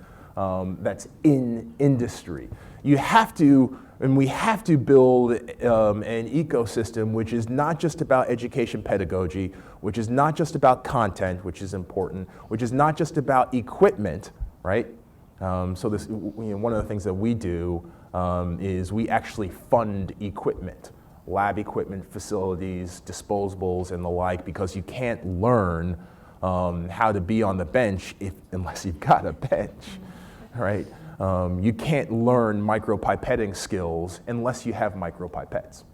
that's in industry? You have to, and we have to build an ecosystem which is not just about education pedagogy, which is not just about content, which is important, which is not just about equipment, right? So this, one of the things that we do is we actually fund equipment, lab equipment, facilities, disposables, and the like, because you can't learn how to be on the bench unless you've got a bench, right? You can't learn micropipetting skills unless you have micropipettes.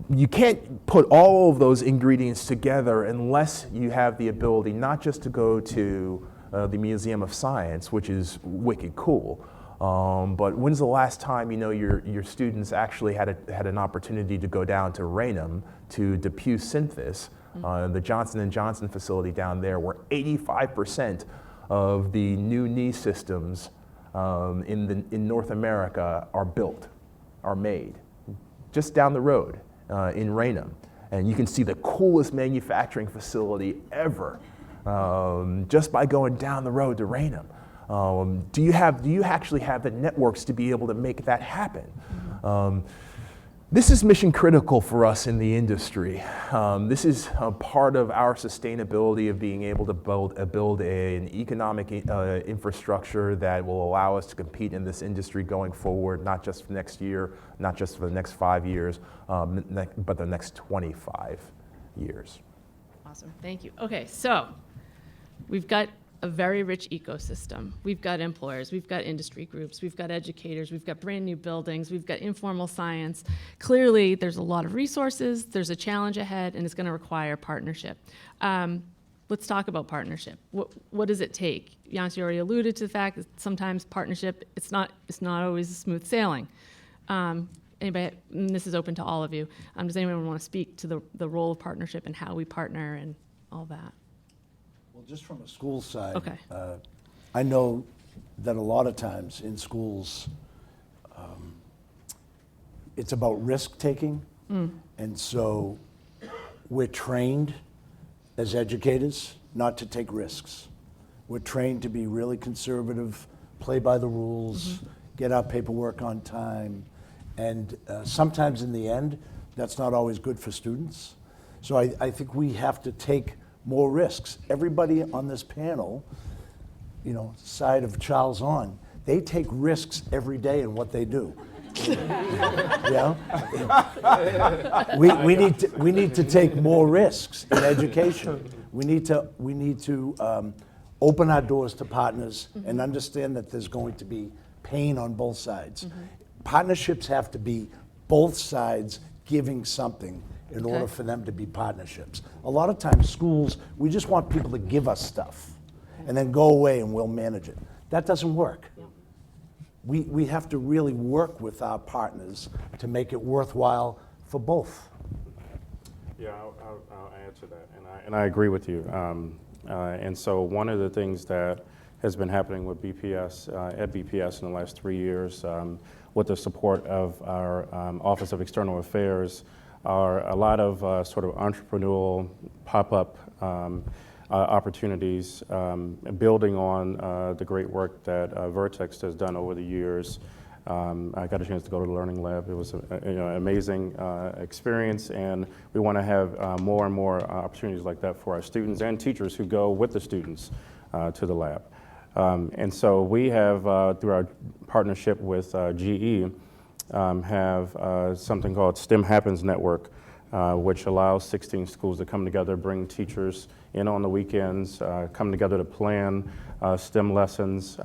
You can't put all of those ingredients together unless you have the ability not just to go to the Museum of Science, which is wicked cool, but when's the last time your students actually had an opportunity to go down to Raynham to Depew Synthesis, the Johnson & Johnson facility down there, where 85% of the new knee systems in North America are made, just down the road in Raynham. And you can see the coolest manufacturing facility ever just by going down the road to Raynham. Do you actually have the networks to be able to make that happen? This is mission critical for us in the industry. This is a part of our sustainability of being able to build an economic infrastructure that will allow us to compete in this industry going forward, not just for next year, not just for the next 5 years, but the next 25 years. Awesome, thank you. Okay, so we've got a very rich ecosystem. We've got employers, we've got industry groups, we've got educators, we've got brand new buildings, we've got informal science. Clearly, there's a lot of resources, there's a challenge ahead, and it's going to require partnership. Let's talk about partnership. What does it take? Yancey already alluded to the fact that sometimes partnership, it's not always smooth sailing. And anybody, and this is open to all of you, does anyone want to speak to the role of partnership and how we partner and all that? Well, just from a school side, Okay. I know that a lot of times in schools, it's about risk-taking. And so we're trained as educators not to take risks. We're trained to be really conservative, play by the rules, get our paperwork on time. And sometimes in the end, that's not always good for students. So I think we have to take more risks. Everybody on this panel, you know, side of Charles on, they take risks every day in what they do. Yeah, we need to take more risks in education. We need to open our doors to partners and understand that there's going to be pain on both sides. Partnerships have to be both sides giving something in order for them to be partnerships. A lot of times schools, we just want people to give us stuff and then go away and we'll manage it. That doesn't work. We have to really work with our partners to make it worthwhile for both. Yeah, I'll add to that, and I agree with you. And so one of the things that has been happening with BPS, at BPS in the last 3 years, with the support of our Office of External Affairs, are a lot of sort of entrepreneurial pop-up opportunities, building on the great work that Vertex has done over the years. I got a chance to go to the Learning Lab. It was an amazing experience, and we want to have more and more opportunities like that for our students and teachers who go with the students to the lab. And so we have, through our partnership with GE, have something called STEM Happens Network, which allows 16 schools to come together, bring teachers in on the weekends, come together to plan STEM lessons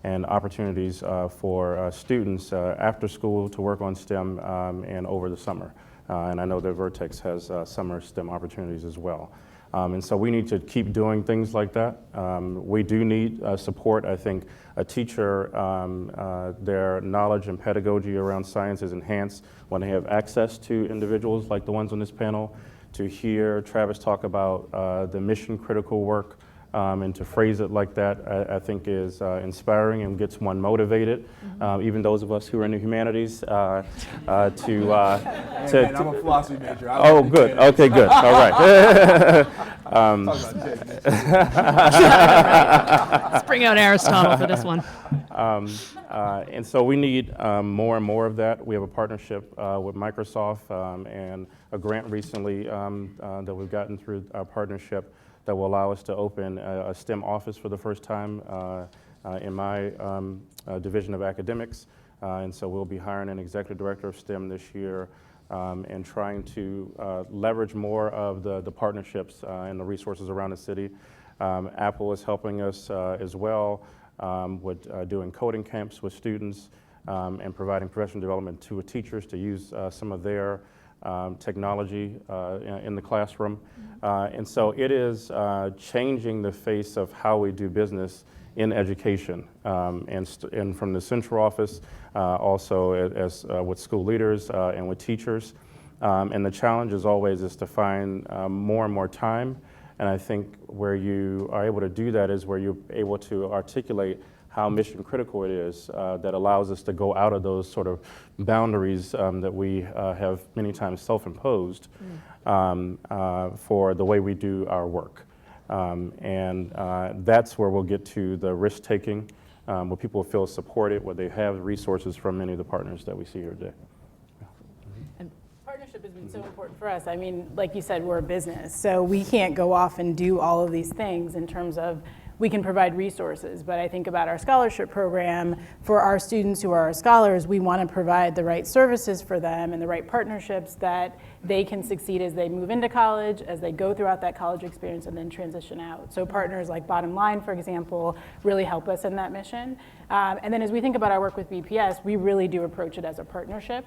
and opportunities for students after school to work on STEM and over the summer. And I know that Vertex has summer STEM opportunities as well. And so we need to keep doing things like that. We do need support. I think a teacher, their knowledge and pedagogy around science is enhanced when they have access to individuals like the ones on this panel. To hear Travis talk about the mission critical work and to phrase it like that, I think is inspiring and gets one motivated, even those of us who are in the humanities, to Man, I'm a philosophy major. Oh, good. Okay, good. All right. Let's bring out Aristotle for this one. And so we need more and more of that. We have a partnership with Microsoft and a grant recently that we've gotten through our partnership that will allow us to open a STEM office for the first time in my division of academics. And so we'll be hiring an executive director of STEM this year and trying to leverage more of the partnerships and the resources around the city. Apple is helping us as well with doing coding camps with students and providing professional development to teachers to use some of their technology in the classroom. And so it is changing the face of how we do business in education. And from the central office, also as with school leaders and with teachers. And the challenge as always is to find more and more time. And I think where you are able to do that is where you're able to articulate how mission critical it is that allows us to go out of those sort of boundaries that we have many times self-imposed for the way we do our work. And that's where we'll get to the risk-taking, where people feel supported, where they have resources from many of the partners that we see here today. Partnership has been so important for us. I mean, like you said, we're a business, so we can't go off and do all of these things in terms of we can provide resources, but I think about our scholarship program for our students who are our scholars, we want to provide the right services for them and the right partnerships that they can succeed as they move into college, as they go throughout that college experience, and then transition out. So partners like Bottom Line, for example, really help us in that mission. And then as we think about our work with BPS, we really do approach it as a partnership.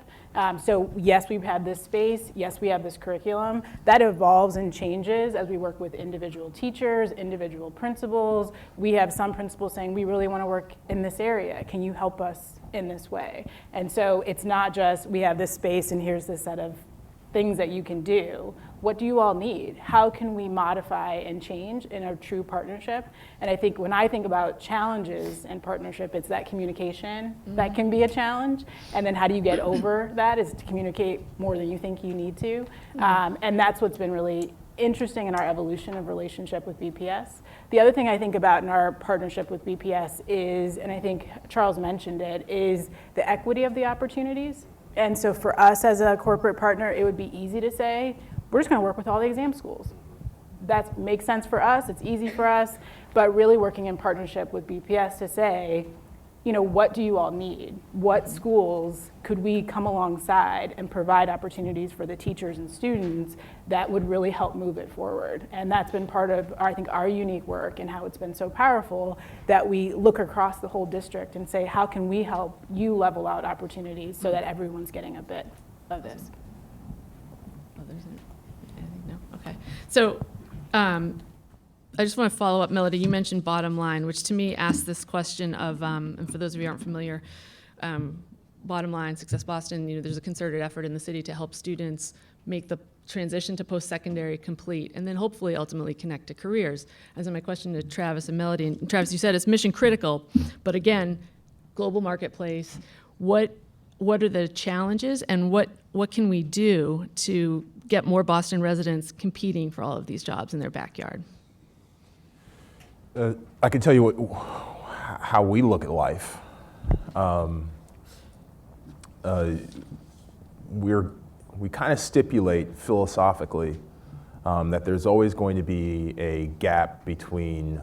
So yes, we've had this space, yes, we have this curriculum. That evolves and changes as we work with individual teachers, individual principals. We have some principals saying, we really want to work in this area. Can you help us in this way? And so it's not just, we have this space and here's this set of things that you can do. What do you all need? How can we modify and change in a true partnership? And I think when I think about challenges and partnership, it's that communication that can be a challenge. And then how do you get over that is to communicate more than you think you need to. And that's what's been really interesting in our evolution of relationship with BPS. The other thing I think about in our partnership with BPS is, and I think Charles mentioned it, is the equity of the opportunities. And so for us as a corporate partner, it would be easy to say, we're just going to work with all the exam schools. That makes sense for us, it's easy for us, but really working in partnership with BPS to say, you know, what do you all need? What schools could we come alongside and provide opportunities for the teachers and students that would really help move it forward? And that's been part of, I think, our unique work and how it's been so powerful that we look across the whole district and say, how can we help you level out opportunities so that everyone's getting a bit of this? Others? Anything? No? Okay. So I just want to follow up, Melody. You mentioned Bottom Line, which to me asks this question of, and for those of you who aren't familiar, Bottom Line, Success Boston, you know, there's a concerted effort in the city to help students make the transition to post-secondary complete, and then hopefully ultimately connect to careers. And so my question to Travis and Melody, and Travis, you said it's mission critical, but again, global marketplace, what are the challenges and what can we do to get more Boston residents competing for all of these jobs in their backyard? I can tell you how we look at life. We kind of stipulate philosophically that there's always going to be a gap between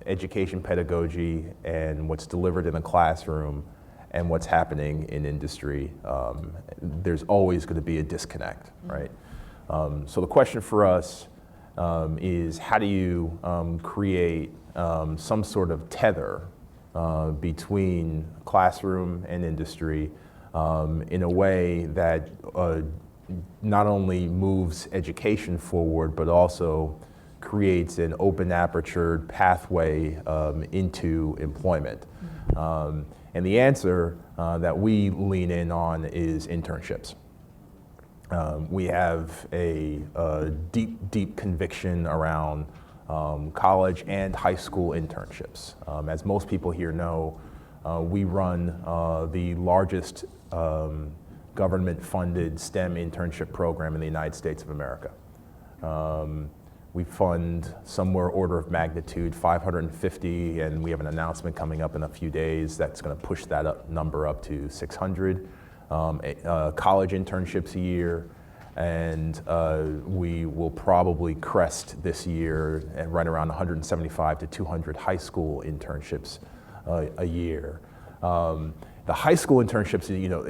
education pedagogy and what's delivered in the classroom and what's happening in industry. There's always going to be a disconnect, right? So the question for us is how do you create some sort of tether between classroom and industry in a way that not only moves education forward, but also creates an open aperture pathway into employment. And the answer that we lean in on is internships. We have a deep conviction around college and high school internships. As most people here know, we run the largest government-funded STEM internship program in the United States of America. We fund somewhere order of magnitude 550, and we have an announcement coming up in a few days that's going to push that number up to 600 college internships a year, and we will probably crest this year and right around 175 to 200 high school internships a year. The high school internships, you know,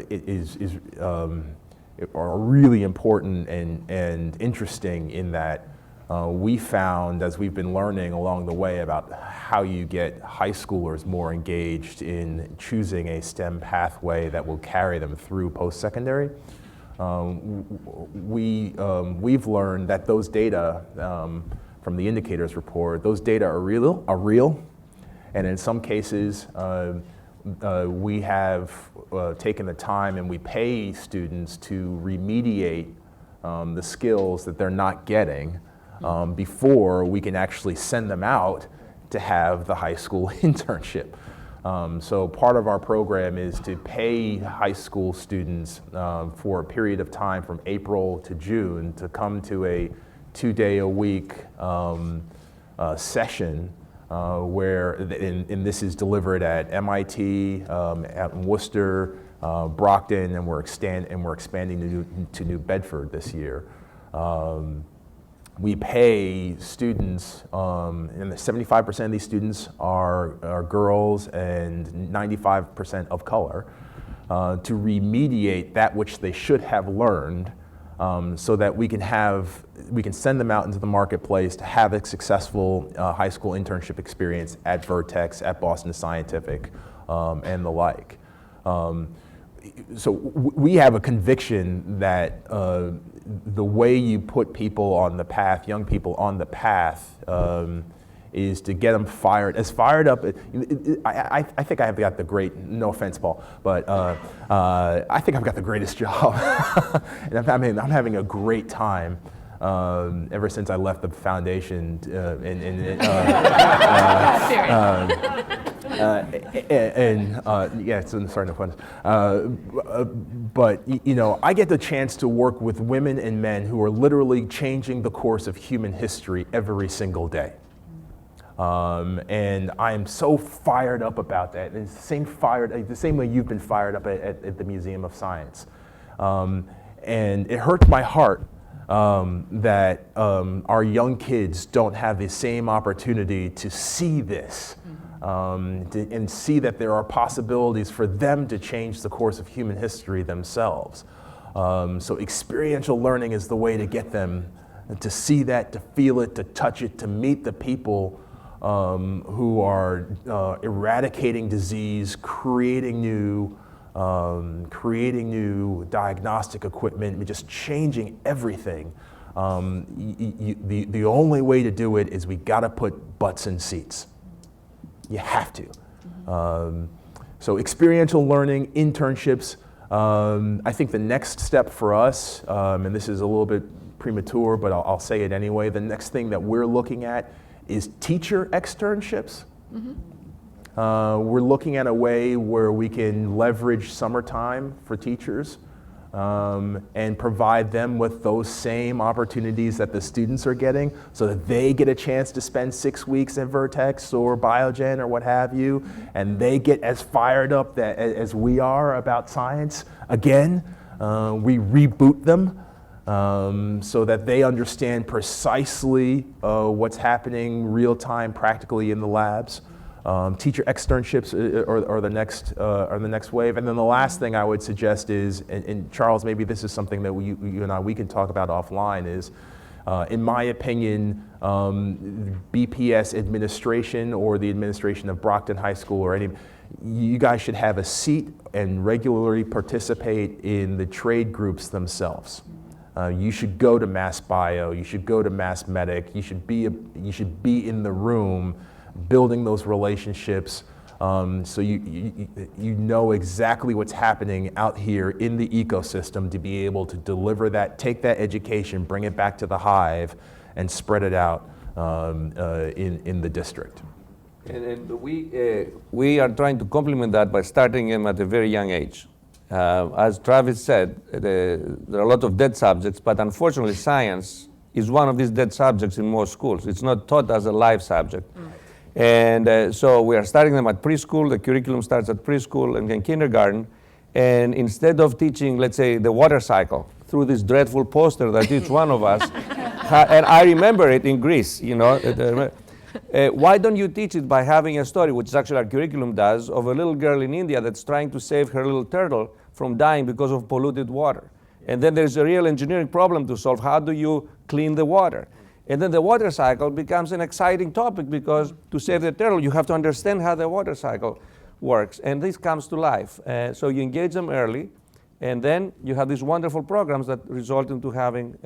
are really important and interesting in that we found, as we've been learning along the way about how you get high schoolers more engaged in choosing a STEM pathway that will carry them through post-secondary, we've learned that those data from the indicators report, those data are real, and in some cases, we have taken the time and we pay students to remediate the skills that they're not getting before we can actually send them out to have the high school internship. So part of our program is to pay high school students for a period of time from April to June to come to a 2-day-a-week session where, and this is delivered at MIT, at Worcester, Brockton, and we're expanding to New Bedford this year. We pay students, and 75% of these students are girls and 95% of color, to remediate that which they should have learned so that we can send them out into the marketplace to have a successful high school internship experience at Vertex, at Boston Scientific, and the like. So we have a conviction that the way you put people on the path, young people on the path, is to get them fired up. I think I've got the no offense, Paul, but I think I've got the greatest job. And I'm having a great time ever since I left the foundation. Yeah, it's starting to fun. But I get the chance to work with women and men who are literally changing the course of human history every single day. And I am so fired up about that. And it's the same way you've been fired up at the Museum of Science. And it hurts my heart that our young kids don't have the same opportunity to see this, and see that there are possibilities for them to change the course of human history themselves. So experiential learning is the way to get them to see that, to feel it, to touch it, to meet the people who are eradicating disease, creating new diagnostic equipment, just changing everything. The only way to do it is we got to put butts in seats. You have to. So experiential learning, internships. I think the next step for us, and this is a little bit premature, but I'll say it anyway, the next thing that we're looking at is teacher externships. We're looking at a way where we can leverage summertime for teachers and provide them with those same opportunities that the students are getting, so that they get a chance to spend 6 weeks at Vertex or Biogen or what have you, and they get as fired up as we are about science. Again, we reboot them so that they understand precisely what's happening real time, practically in the labs. Teacher externships are the next wave, and then the last thing I would suggest is, and Charles, maybe this is something that you and I can talk about offline. Is, in my opinion, BPS administration or the administration of Brockton High School or you guys should have a seat and regularly participate in the trade groups themselves. You should go to Mass Bio. You should go to Mass Medic. You should be in the room, building those relationships, so you know exactly what's happening out here in the ecosystem to be able to deliver that, take that education, bring it back to the hive, and spread it out in the district. And we are trying to complement that by starting them at a very young age. As Travis said, there are a lot of dead subjects, but unfortunately science is one of these dead subjects in most schools. It's not taught as a live subject. And so we are starting them at preschool. The curriculum starts at preschool and then kindergarten. And instead of teaching, let's say, the water cycle through this dreadful poster that each one of us, and I remember it in Greece, why don't you teach it by having a story, which actually our curriculum does, of a little girl in India that's trying to save her little turtle from dying because of polluted water. And then there's a real engineering problem to solve. How do you clean the water? And then the water cycle becomes an exciting topic, because to save the turtle, you have to understand how the water cycle works. And this comes to life. So you engage them early, and then you have these wonderful programs that result into having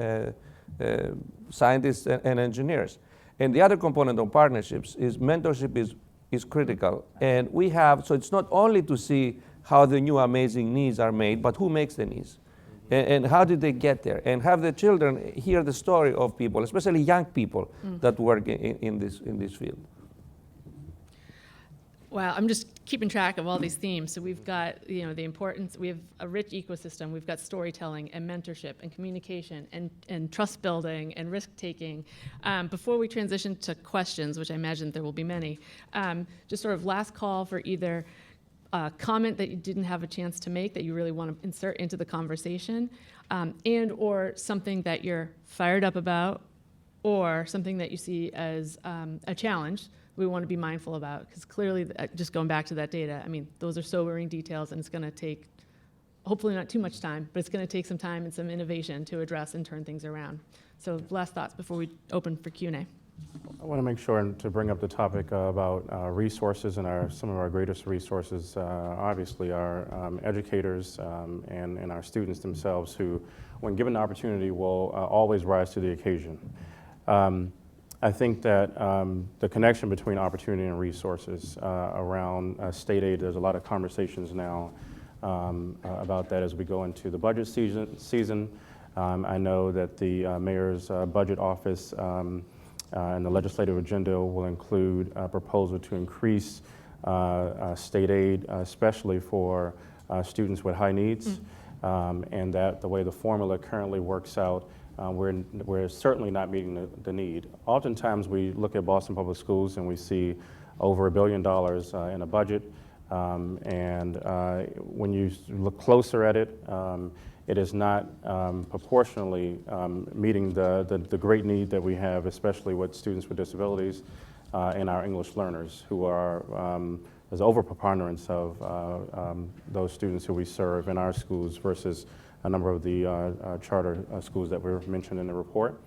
scientists and engineers. And the other component of partnerships is mentorship is critical. And we have, so it's not only to see how the new amazing knees are made, but who makes the knees? And how did they get there? And have the children hear the story of people, especially young people that work in this field. Wow, I'm just keeping track of all these themes. So we've got, the importance, we have a rich ecosystem, we've got storytelling and mentorship and communication and trust building and risk taking. Before we transition to questions, which I imagine there will be many, just sort of last call for either a comment that you didn't have a chance to make that you really want to insert into the conversation, and or something that you're fired up about, or something that you see as a challenge we want to be mindful about, because clearly, just going back to that data, I mean, those are sobering details, and it's going to take hopefully not too much time, but it's going to take some time and some innovation to address and turn things around. So last thoughts before we open for Q&A. I want to make sure to bring up the topic about resources, and some of our greatest resources obviously are educators and our students themselves, who, when given the opportunity, will always rise to the occasion. I think that the connection between opportunity and resources around state aid, there's a lot of conversations now about that as we go into the budget season. I know that the mayor's budget office and the legislative agenda will include a proposal to increase state aid, especially for students with high needs, and that the way the formula currently works out, we're certainly not meeting the need. Oftentimes we look at Boston Public Schools and we see over $1 billion in a budget, and when you look closer at it, it is not proportionally meeting the great need that we have, especially with students with disabilities and our English learners, who are, there's overpreponderance of those students who we serve in our schools versus a number of the charter schools that were mentioned in the report.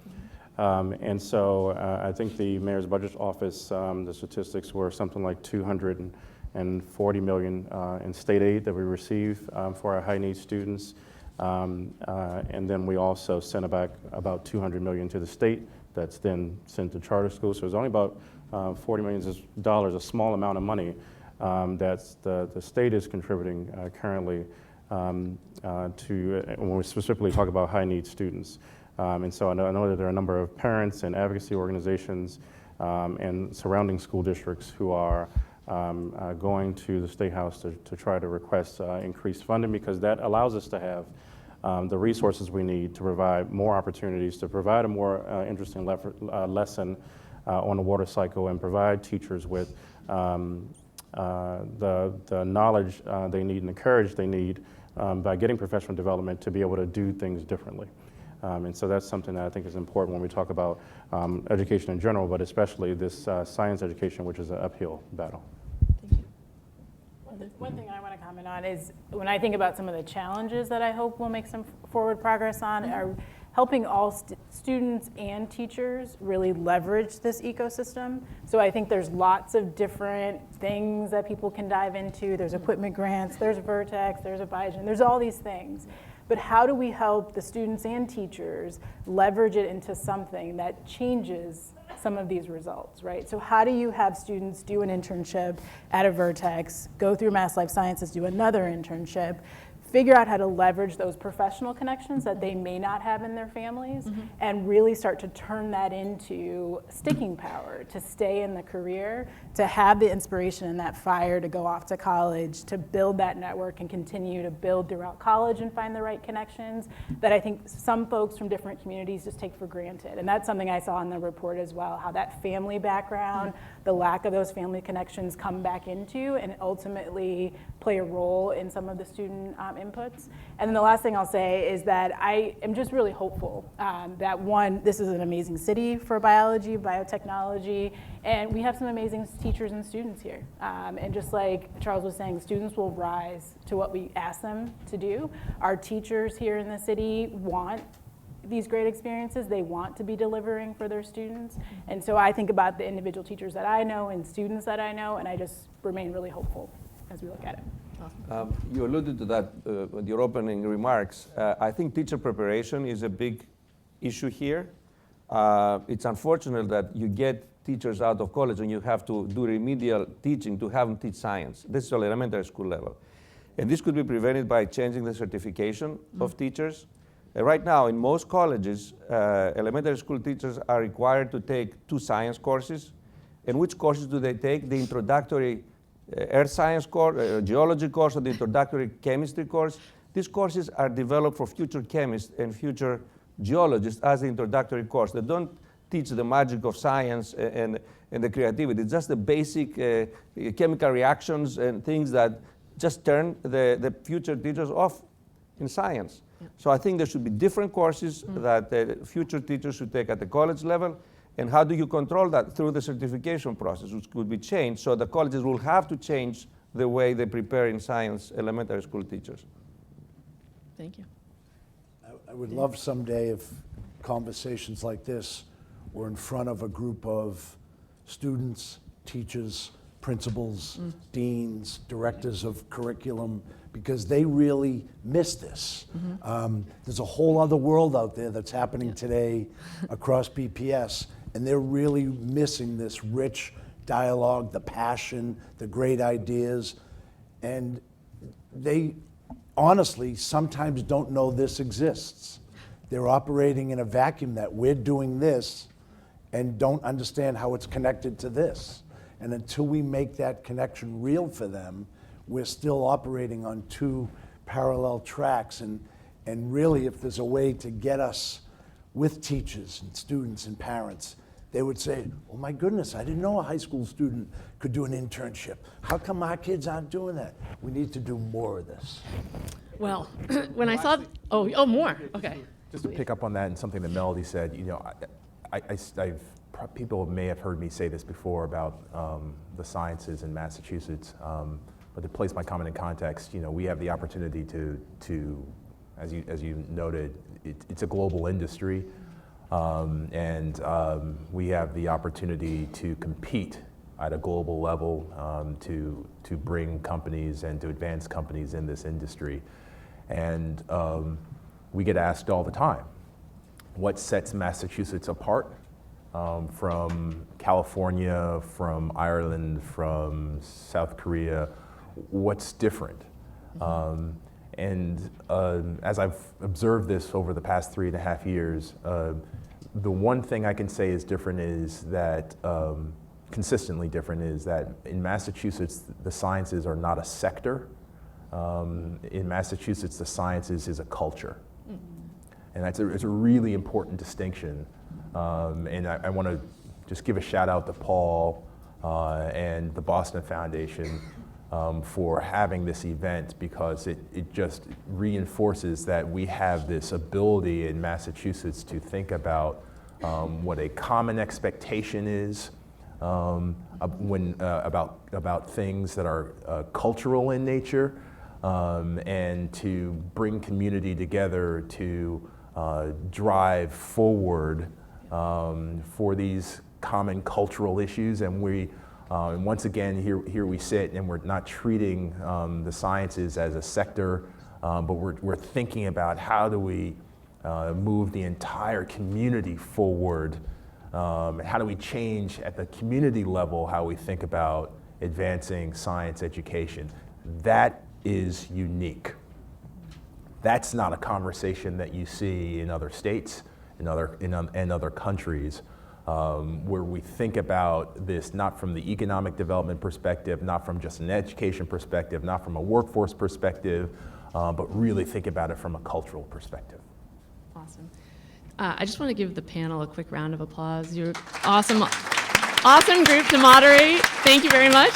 And so I think the mayor's budget office, the statistics were something like $240 million in state aid that we receive for our high need students. And then we also sent back about $200 million to the state that's then sent to charter schools. So it's only about $40 million, a small amount of money that the state is contributing currently to, when we specifically talk about high need students. And so I know that there are a number of parents and advocacy organizations and surrounding school districts who are going to the State House to try to request increased funding, because that allows us to have the resources we need to provide more opportunities, to provide a more interesting lesson on the water cycle, and provide teachers with the knowledge they need and the courage they need by getting professional development to be able to do things differently. And so that's something that I think is important when we talk about education in general, but especially this science education, which is an uphill battle. One thing I want to comment on is, when I think about some of the challenges that I hope we'll make some forward progress on, are helping all students and teachers really leverage this ecosystem. So I think there's lots of different things that people can dive into. There's equipment grants, there's Vertex, there's Abiogen, there's all these things. But how do we help the students and teachers leverage it into something that changes some of these results, right? So how do you have students do an internship at a Vertex, go through Mass Life Sciences, do another internship, figure out how to leverage those professional connections that they may not have in their families, and really start to turn that into sticking power, to stay in the career, to have the inspiration and that fire to go off to college, to build that network and continue to build throughout college and find the right connections that I think some folks from different communities just take for granted. And that's something I saw in the report as well, how that family background, the lack of those family connections come back into and ultimately play a role in some of the student inputs. And then the last thing I'll say is that I am just really hopeful that, one, this is an amazing city for biology, biotechnology, and we have some amazing teachers and students here. And just like Charles was saying, students will rise to what we ask them to do. Our teachers here in the city want these great experiences. They want to be delivering for their students. And so I think about the individual teachers that I know and students that I know, and I just remain really hopeful as we look at it. You alluded to that with your opening remarks. I think teacher preparation is a big issue here. It's unfortunate that you get teachers out of college and you have to do remedial teaching to have them teach science. This is at elementary school level. And this could be prevented by changing the certification of teachers. Right now, in most colleges, elementary school teachers are required to take 2 science courses. And which courses do they take? The introductory earth science course, geology course, or the introductory chemistry course. These courses are developed for future chemists and future geologists as the introductory course. They don't teach the magic of science and the creativity. It's just the basic chemical reactions and things that just turn the future teachers off in science. Yep. So I think there should be different courses that future teachers should take at the college level. And how do you control that? Through the certification process, which could be changed. So the colleges will have to change the way they prepare in science elementary school teachers. Thank you. I would love someday if conversations like this were in front of a group of students, teachers, principals, deans, directors of curriculum, because they really miss this. There's a whole other world out there that's happening today across BPS, and they're really missing this rich dialogue, the passion, the great ideas, and they honestly sometimes don't know this exists. They're operating in a vacuum that we're doing this and don't understand how it's connected to this. And until we make that connection real for them, we're still operating on two parallel tracks. And really, if there's a way to get us with teachers and students and parents, they would say, oh my goodness, I didn't know a high school student could do an internship. How come our kids aren't doing that? We need to do more of this. Well, when I saw, more, okay. Just to pick up on that and something that Melody said, you know, people may have heard me say this before about the sciences in Massachusetts, but to place my comment in context, you know, we have the opportunity to as you noted, it's a global industry, and we have the opportunity to compete at a global level to bring companies and to advance companies in this industry. And we get asked all the time, what sets Massachusetts apart from California, from Ireland, from South Korea? What's different? And as I've observed this over the past 3.5 years, the one thing I can say is different is that, consistently different, is that in Massachusetts, the sciences are not a sector. In Massachusetts, the sciences is a culture. And it's a really important distinction. And I want to just give a shout out to Paul and the Boston Foundation for having this event, because it just reinforces that we have this ability in Massachusetts to think about what a common expectation is about things that are cultural in nature, and to bring community together to drive forward for these common cultural issues. And and once again, here we sit, and we're not treating the sciences as a sector, but we're thinking about how do we move the entire community forward. How do we change at the community level how we think about advancing science education? That is unique. That's not a conversation that you see in other states, in other countries, where we think about this not from the economic development perspective, not from just an education perspective, not from a workforce perspective, but really think about it from a cultural perspective. Awesome. I just want to give the panel a quick round of applause. You're awesome, awesome group to moderate. Thank you very much.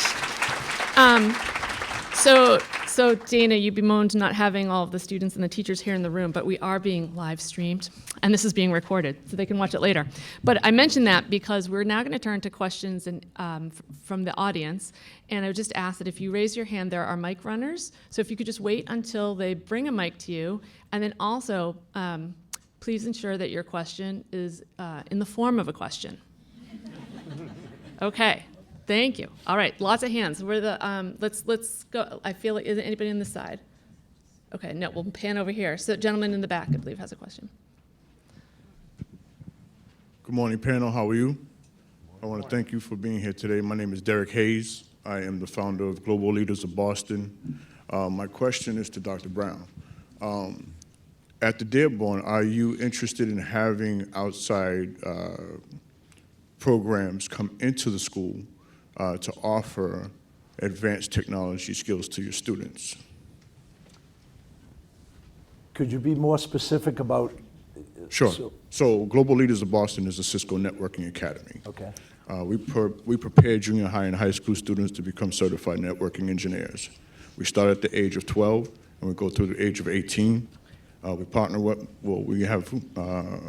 So Dana, you bemoaned not having all of the students and the teachers here in the room, but we are being live streamed, and this is being recorded, so they can watch it later. But I mentioned that because we're now going to turn to questions from the audience, and I would just ask that if you raise your hand, there are mic runners, so if you could just wait until they bring a mic to you, and then also please ensure that your question is in the form of a question. Okay. Thank you. All right, lots of hands. We're the let's go. I feel like, is there anybody on this side? Okay, no, we'll pan over here. So, gentleman in the back, I believe, has a question. Good morning, panel. How are you? I want to thank you for being here today. My name is Derek Hayes. I am the founder of Global Leaders of Boston. My question is to Dr. Brown. At the Dearborn, are you interested in having outside programs come into the school to offer advanced technology skills to your students? Could you be more specific about? Sure. So Global Leaders of Boston is a Cisco networking academy. Okay. We prepare junior high and high school students to become certified networking engineers. We start at the age of 12 and we go through the age of 18. We partner with, we have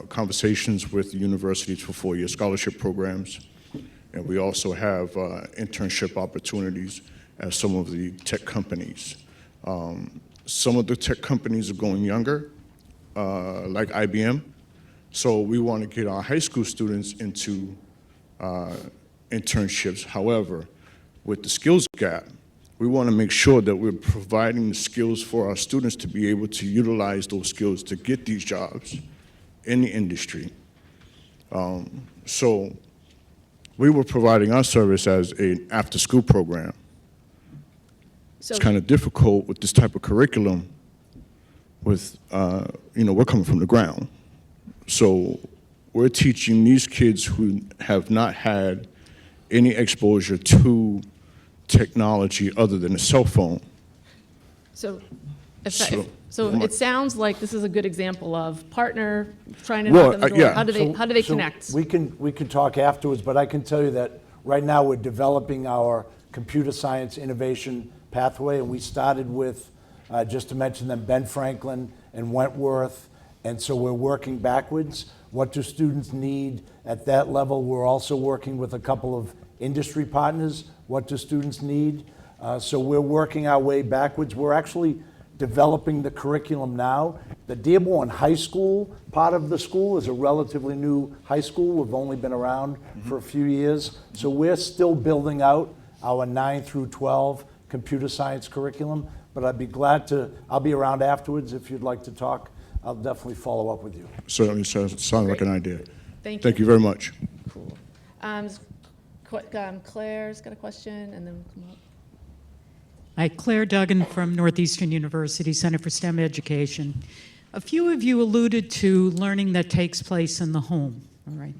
conversations with universities for 4-year scholarship programs. And we also have internship opportunities at some of the tech companies. some of the tech companies are going younger, like IBM. So we want to get our high school students into internships. However, with the skills gap, we want to make sure that we're providing the skills for our students to be able to utilize those skills to get these jobs in the industry. So we were providing our service as an after-school program. So, It's kind of difficult with this type of curriculum with, we're coming from the ground. So we're teaching these kids who have not had any exposure to technology other than a cell phone. so, So- it sounds like this is a good example of partner trying to Well, knock on the door. yeah. How do they So connect? we can talk afterwards, but I can tell you that right now we're developing our computer science innovation pathway, and we started with, just to mention them, Ben Franklin and Wentworth, and so we're working backwards. What do students need at that level? We're also working with a couple of industry partners. What do students need? So we're working our way backwards. We're actually developing the curriculum now. The Dearborn High School part of the school is a relatively new high school. We've only been around for a few years. So we're still building out our 9 through 12 computer science curriculum, but I'll be around afterwards if you'd like to talk. I'll definitely follow up with you. Certainly sounds like an idea. Thank Thank you very much. Cool. Claire's got a question, and then we'll come up. Hi, Claire Duggan from Northeastern University Center for STEM Education. A few of you alluded to learning that takes place in the home, all right?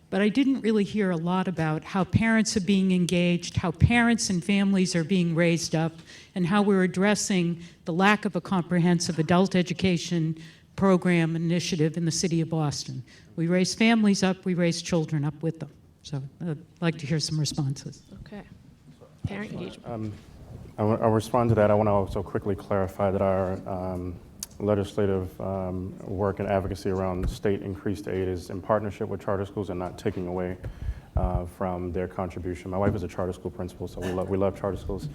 But I didn't really hear a lot about how parents are being engaged, how parents and families are being raised up, and how we're addressing the lack of a comprehensive adult education program initiative in the city of Boston. We raise families up, we raise children up with them. So I'd like to hear some responses. Okay. Parent engagement. I'll respond to that. I want to also quickly clarify that our legislative work and advocacy around state increased aid is in partnership with charter schools and not taking away from their contribution. My wife is a charter school principal, so we love charter schools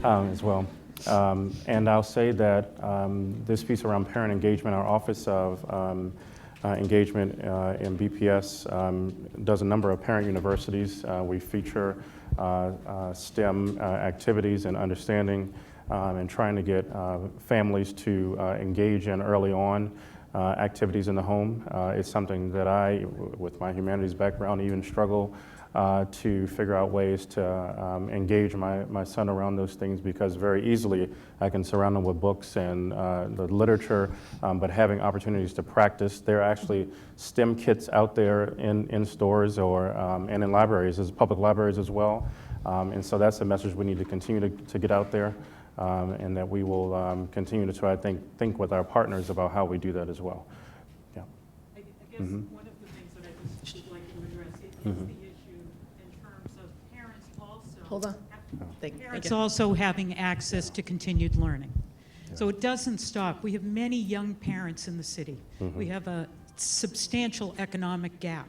as well. And I'll say that this piece around parent engagement, our Office of Engagement in BPS does a number of parent universities. We feature STEM activities and understanding and trying to get families to engage in early on activities in the home. It's something that I, with my humanities background, even struggle to figure out ways to engage my son around those things, because very easily I can surround them with books and the literature, but having opportunities to practice. There are actually STEM kits out there in stores or and in libraries, as public libraries as well. And so that's a message we need to continue to get out there, and that we will continue to try to think with our partners about how we do that as well. Yeah. I guess one of the things that I just would like to address is the issue in terms of parents also. Hold on. Parents also having access to continued learning. So it doesn't stop. We have many young parents in the city. We have a substantial economic gap.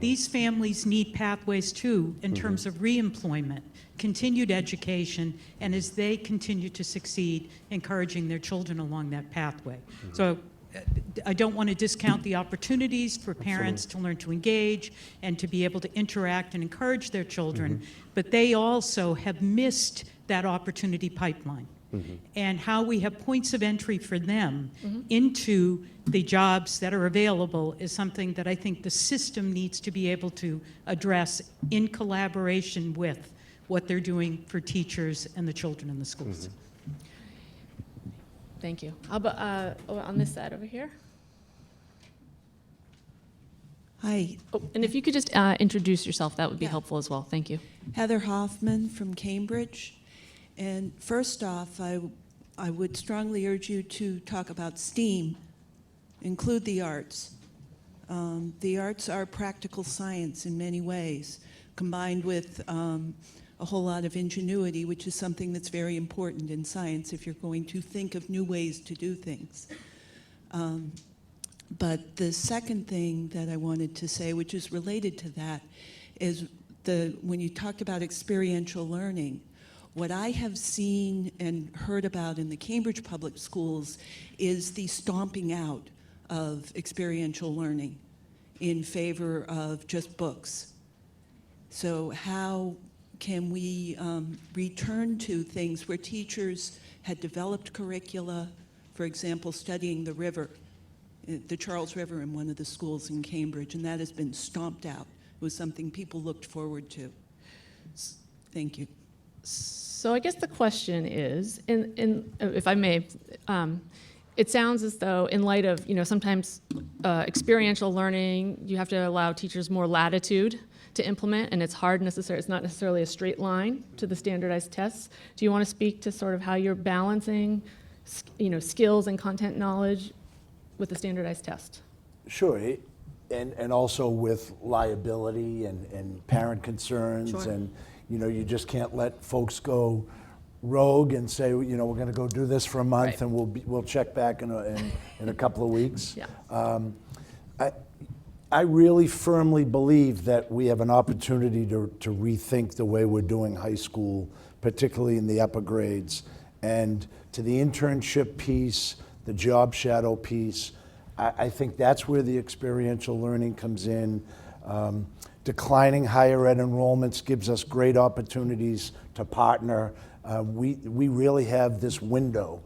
These families need pathways too in terms of reemployment, continued education, and as they continue to succeed, encouraging their children along that pathway. So I don't want to discount the opportunities for parents to learn to engage and to be able to interact and encourage their children, but they also have missed that opportunity pipeline. And how we have points of entry for them into the jobs that are available is something that I think the system needs to be able to address in collaboration with what they're doing for teachers and the children in the schools. Thank you. How about on this side over here? Hi, Oh, and if you could just introduce yourself, that would be helpful as well. Thank you. Heather Hoffman from Cambridge. And first off, I would strongly urge you to talk about STEAM, include the arts. The arts are practical science in many ways, combined with a whole lot of ingenuity, which is something that's very important in science if you're going to think of new ways to do things. But the second thing that I wanted to say, which is related to that, is when you talked about experiential learning, What I have seen and heard about in the Cambridge public schools is the stomping out of experiential learning in favor of just books. So how can we return to things where teachers had developed curricula, for example, studying the river, the Charles River in one of the schools in Cambridge, and that has been stomped out. It was something people looked forward to. Thank you. So I guess the question is, if I may, it sounds as though in light of, sometimes experiential learning, you have to allow teachers more latitude to implement, and it's not necessarily a straight line to the standardized tests. Do you want to speak to sort of how you're balancing, skills and content knowledge with the standardized test? Sure, and also with liability and parent concerns. Sure. And you just can't let folks go rogue and say, we're going to go do this for a month, Right. and we'll check back in a couple of weeks. Yeah. I really firmly believe that we have an opportunity to rethink the way we're doing high school, particularly in the upper grades. And to the internship piece, the job shadow piece, I think that's where the experiential learning comes in. Declining higher ed enrollments gives us great opportunities to partner. We really have this window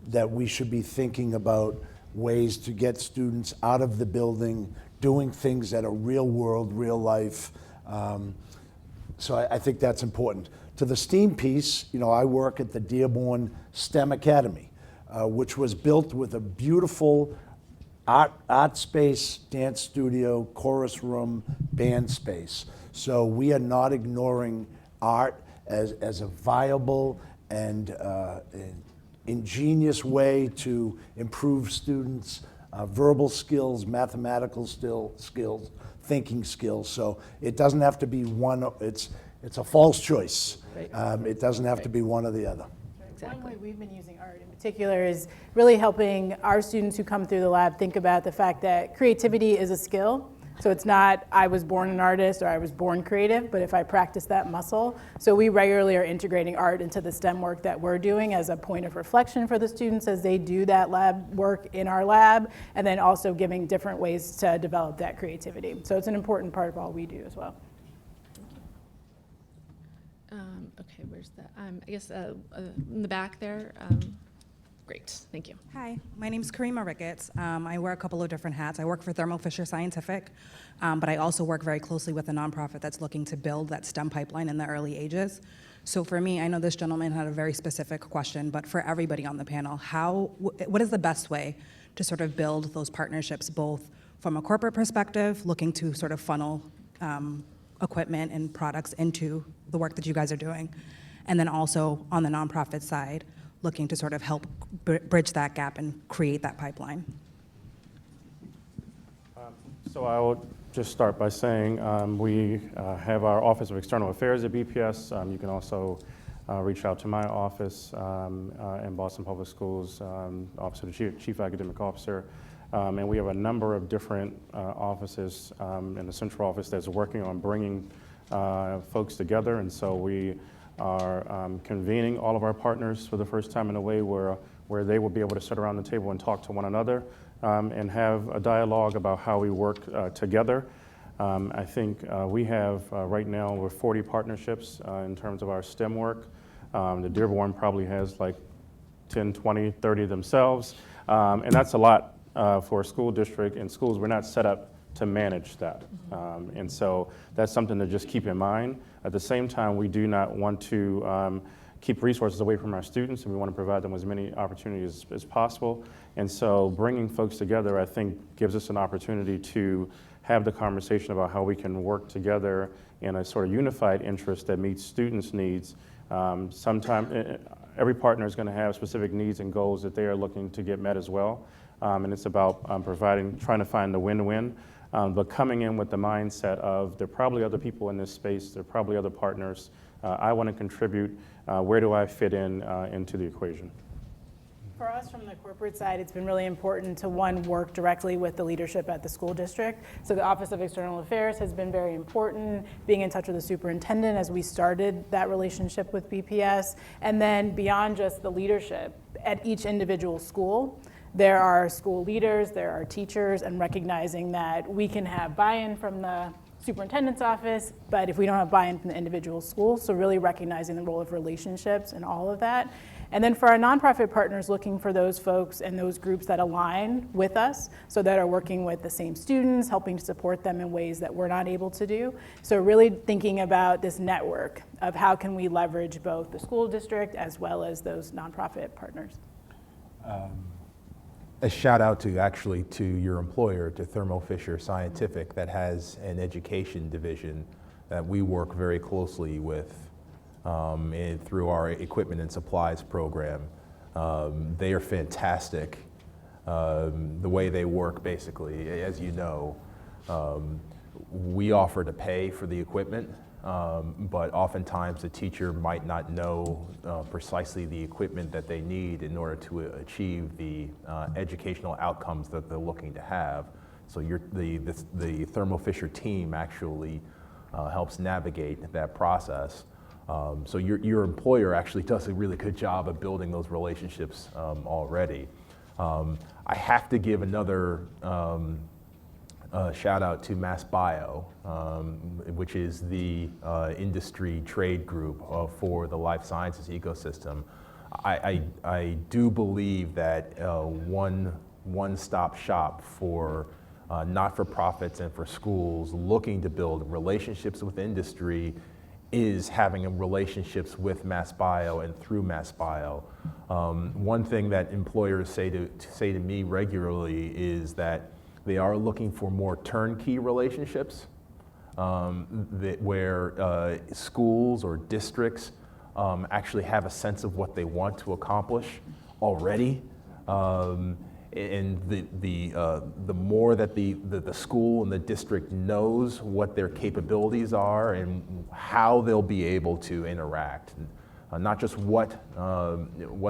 that we should be thinking about ways to get students out of the building, doing things that are real world, real life. So I think that's important. To the STEAM piece, I work at the Dearborn STEM Academy, which was built with a beautiful art space, dance studio, chorus room, band space. So we are not ignoring art as a viable and ingenious way to improve students' verbal skills, mathematical skills, thinking skills. So it doesn't have to be one. It's a false choice. Right. It doesn't have to be one or the other. One way we've been using art in particular is really helping our students who come through the lab think about the fact that creativity is a skill. So it's not, I was born an artist or I was born creative, but if I practice that muscle. So we regularly are integrating art into the STEM work that we're doing as a point of reflection for the students as they do that lab work in our lab, and then also giving different ways to develop that creativity. So it's an important part of all we do as well. Okay, where's that? I guess in the back there. Great, thank you. Hi, my name is Karima Ricketts. I wear a couple of different hats. I work for Thermo Fisher Scientific, but I also work very closely with a nonprofit that's looking to build that STEM pipeline in the early ages. So for me, I know this gentleman had a very specific question, but for everybody on the panel, what is the best way to sort of build those partnerships, both from a corporate perspective, looking to sort of funnel equipment and products into the work that you guys are doing, and then also on the nonprofit side, looking to sort of help bridge that gap and create that pipeline? So I will just start by saying we have our Office of External Affairs at BPS. You can also reach out to my office in Boston Public Schools, Office of the Chief Academic Officer. And we have a number of different offices in the central office that's working on bringing folks together. And so we are convening all of our partners for the first time in a way where they will be able to sit around the table and talk to one another and have a dialogue about how we work together. I think we have right now over 40 partnerships in terms of our STEM work. The Dearborn probably has like 10, 20, 30 themselves. And that's a lot for a school district, and schools were not set up to manage that. And so that's something to just keep in mind. At the same time, we do not want to keep resources away from our students, and we want to provide them with as many opportunities as possible. And so bringing folks together, I think, gives us an opportunity to have the conversation about how we can work together in a sort of unified interest that meets students' needs. Sometimes every partner is going to have specific needs and goals that they are looking to get met as well. And it's about trying to find the win-win, but coming in with the mindset of there are probably other people in this space, there are probably other partners. I want to contribute. Where do I fit into the equation? For us from the corporate side, it's been really important to, one, work directly with the leadership at the school district. So the Office of External Affairs has been very important, being in touch with the superintendent as we started that relationship with BPS. And then beyond just the leadership, at each individual school, there are school leaders, there are teachers, and recognizing that we can have buy-in from the superintendent's office, but if we don't have buy-in from the individual schools, so really recognizing the role of relationships and all of that. And then for our nonprofit partners, looking for those folks and those groups that align with us, so that are working with the same students, helping to support them in ways that we're not able to do. So really thinking about this network of how can we leverage both the school district as well as those nonprofit partners. A shout out to your employer, to Thermo Fisher Scientific, that has an education division that we work very closely with through our equipment and supplies program. They are fantastic. The way they work, basically, as you know, we offer to pay for the equipment, but oftentimes the teacher might not know precisely the equipment that they need in order to achieve the educational outcomes that they're looking to have. So the Thermo Fisher team actually helps navigate that process. So your employer actually does a really good job of building those relationships already. I have to give another shout out to MassBio, which is the industry trade group for the life sciences ecosystem. I do believe that one-stop shop for not-for-profits and for schools looking to build relationships with industry is having relationships with MassBio and through MassBio. One thing that employers say to me regularly is that they are looking for more turnkey relationships where schools or districts actually have a sense of what they want to accomplish already. And the more that the school and the district knows what their capabilities are and how they'll be able to interact, not just what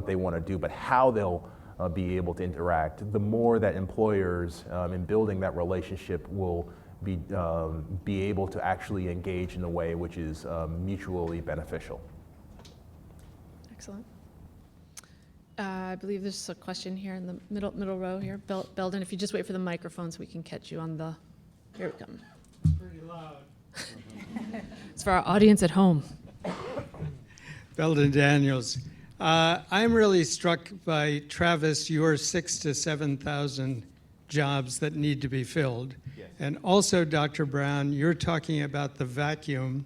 they want to do, but how they'll be able to interact, the more that employers in building that relationship will be able to actually engage in a way which is mutually beneficial. Excellent. I believe there's a question here in the middle row here. Belden, if you just wait for the microphone so we can catch you on the, here we come. Pretty loud. It's for our audience at home. Belden Daniels. I'm really struck by, Travis, your 6,000 to 7,000 jobs that need to be filled. Yes. And also, Dr. Brown, you're talking about the vacuum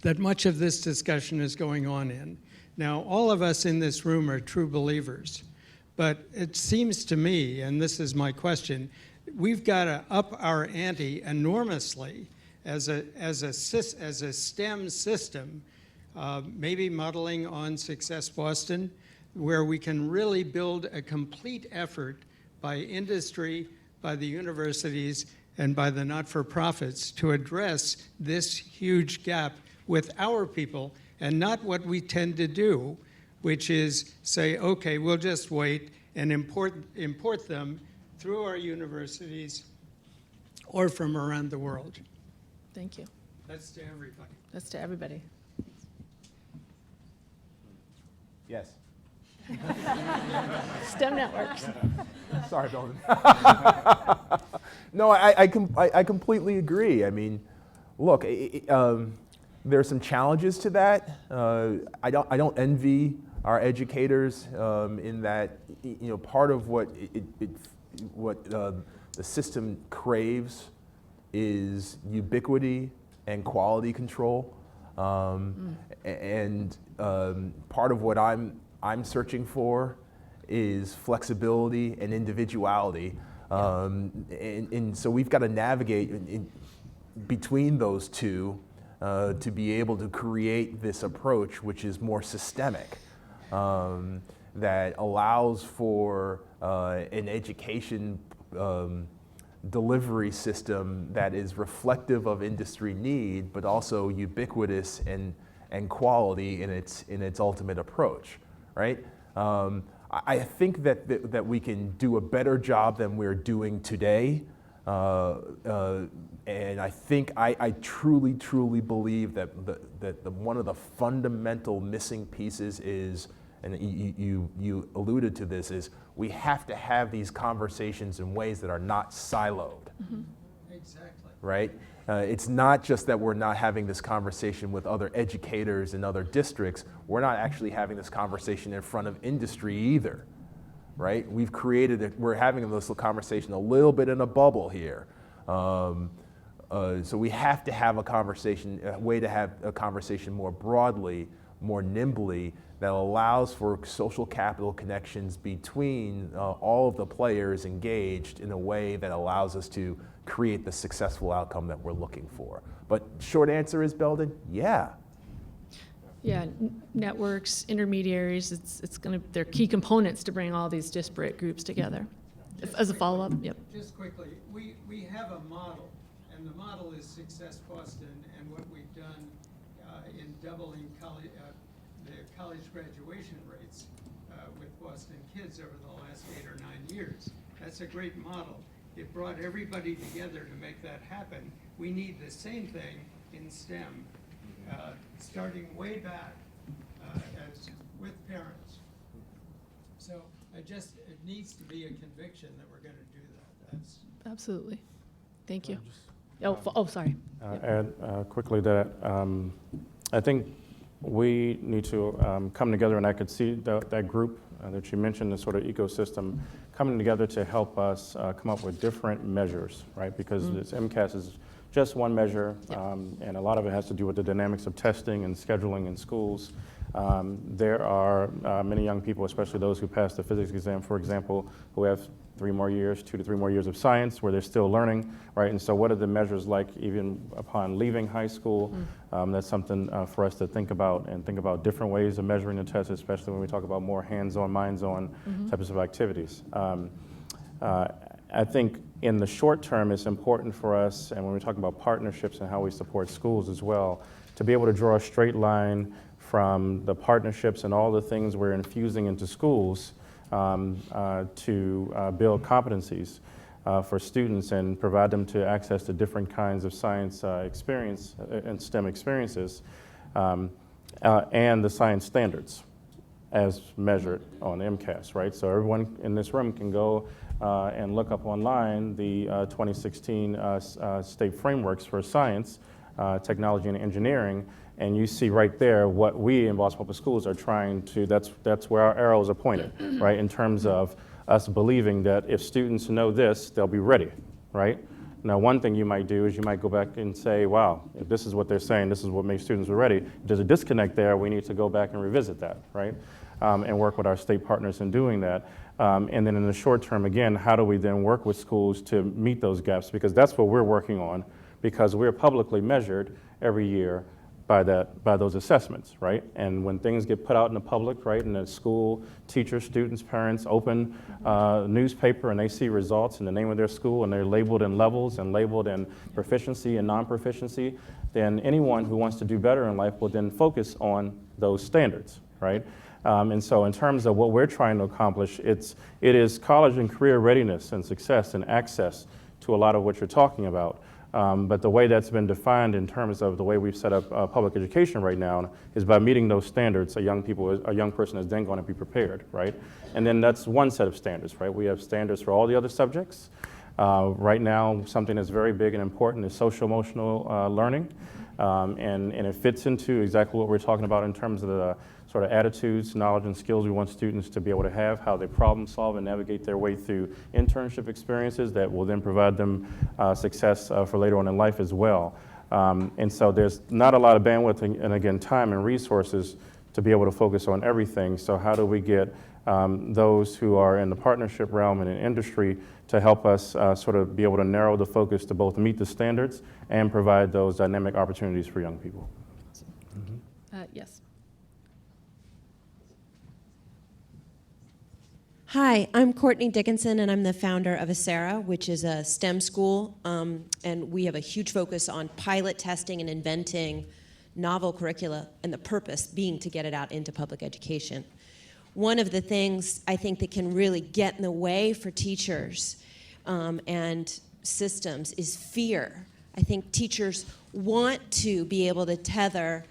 that much of this discussion is going on in. Now, all of us in this room are true believers, but it seems to me, and this is my question, we've got to up our ante enormously as a STEM system, maybe modeling on Success Boston, where we can really build a complete effort by industry, by the universities, and by the not-for-profits to address this huge gap with our people, and not what we tend to do, which is say, okay, we'll just wait and import them through our universities or from around the world. Thank you. That's to everybody. That's to everybody. Yes. STEM networks. Sorry, Belden. No, I completely agree. I mean, look, there's some challenges to that. I don't envy our educators in that, you know, part of what the system craves is ubiquity and quality control, and part of what I'm searching for is flexibility and individuality, and so we've got to navigate between those two. To be able to create this approach which is more systemic, that allows for an education delivery system that is reflective of industry need, but also ubiquitous and quality in its ultimate approach, right? I think that we can do a better job than we're doing today. And I think I truly believe that one of the fundamental missing pieces is, and you alluded to this, is we have to have these conversations in ways that are not siloed. Mm-hmm. Exactly. Right? It's not just that we're not having this conversation with other educators in other districts, we're not actually having this conversation in front of industry either, right? We've created it, we're having this conversation a little bit in a bubble here. So we have to have a conversation, a way to have a conversation more broadly, more nimbly, that allows for social capital connections between all of the players engaged in a way that allows us to create the successful outcome that we're looking for. But short answer is, Belden, yeah. Yeah, networks, intermediaries, they're key components to bring all these disparate groups together. As a follow-up, yep. Just quickly, we have a model, and the model is Success Boston, and what we've done in doubling the college graduation rates with Boston kids over the last 8 or 9 years. That's a great model. It brought everybody together to make that happen. We need the same thing in STEM, starting way back as with parents. So it needs to be a conviction that we're going to do that. That's Absolutely. Thank you. Sorry. Add quickly that I think we need to come together, and I could see that group that you mentioned, the sort of ecosystem, coming together to help us come up with different measures, right? Because this MCasts is just one measure, and a lot of it has to do with the dynamics of testing and scheduling in schools. There are many young people, especially those who pass the physics exam, for example, who have 2 to 3 more years of science where they're still learning, right? And so what are the measures like even upon leaving high school? That's something for us to think about, and think about different ways of measuring the test, especially when we talk about more hands-on, minds-on types of activities. I think in the short term, it's important for us, and when we talk about partnerships and how we support schools as well, to be able to draw a straight line from the partnerships and all the things we're infusing into schools to build competencies for students and provide them to access to different kinds of science experience and STEM experiences, and the science standards as measured on MCasts, right? So everyone in this room can go and look up online the 2016 state frameworks for science, technology, and engineering, and you see right there what we in Boston Public Schools are trying to, that's where our arrows are pointed, right? In terms of us believing that if students know this, they'll be ready, right? Now, one thing you might do is you might go back and say, wow, if this is what they're saying, this is what makes students ready. If there's a disconnect there, we need to go back and revisit that, right? And work with our state partners in doing that. And then in the short term, again, how do we then work with schools to meet those gaps? Because that's what we're working on, because we're publicly measured every year by those assessments, right? And when things get put out in the public, right, and the school, teachers, students, parents open newspaper and they see results in the name of their school and they're labeled in levels and labeled in proficiency and non-proficiency, then anyone who wants to do better in life will then focus on those standards, right? And so in terms of what we're trying to accomplish, it is college and career readiness and success and access to a lot of what you're talking about. But the way that's been defined in terms of the way we've set up public education right now is by meeting those standards. A young person is then going to be prepared, right? And then that's one set of standards, right? We have standards for all the other subjects. Right now, something that's very big and important is social-emotional learning. And it fits into exactly what we're talking about in terms of the sort of attitudes, knowledge, and skills we want students to be able to have, how they problem solve and navigate their way through internship experiences that will then provide them success for later on in life as well. And so there's not a lot of bandwidth and again, time and resources to be able to focus on everything. So how do we get those who are in the partnership realm and in industry to help us sort of be able to narrow the focus to both meet the standards and provide those dynamic opportunities for young people? Yes. Hi, I'm Courtney Dickinson, and I'm the founder of Acera, which is a STEM school, and we have a huge focus on pilot testing and inventing novel curricula, and the purpose being to get it out into public education. one of the things I think that can really get in the way for teachers and systems is fear. I think teachers want to be able to tether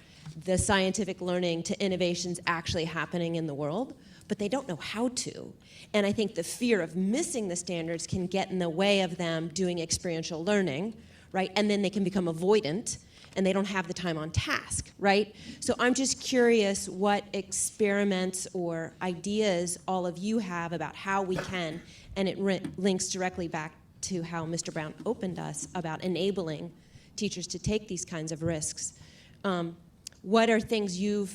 the scientific learning to innovations actually happening in the world, but they don't know how to. And I think the fear of missing the standards can get in the way of them doing experiential learning, right? And then they can become avoidant, and they don't have the time on task, right? So I'm just curious what experiments or ideas all of you have about how we can, and it links directly back to how Mr. Brown opened us about enabling teachers to take these kinds of risks. What are things you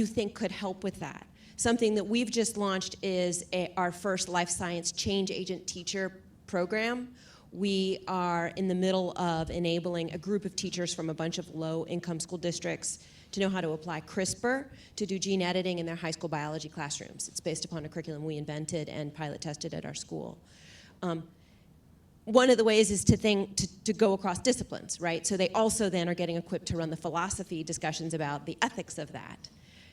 think could help with that? Something that we've just launched is our first life science change agent teacher program. We are in the middle of enabling a group of teachers from a bunch of low-income school districts to know how to apply CRISPR to do gene editing in their high school biology classrooms. It's based upon a curriculum we invented and pilot tested at our school. One of the ways is to go across disciplines, right? So they also then are getting equipped to run the philosophy discussions about the ethics of that.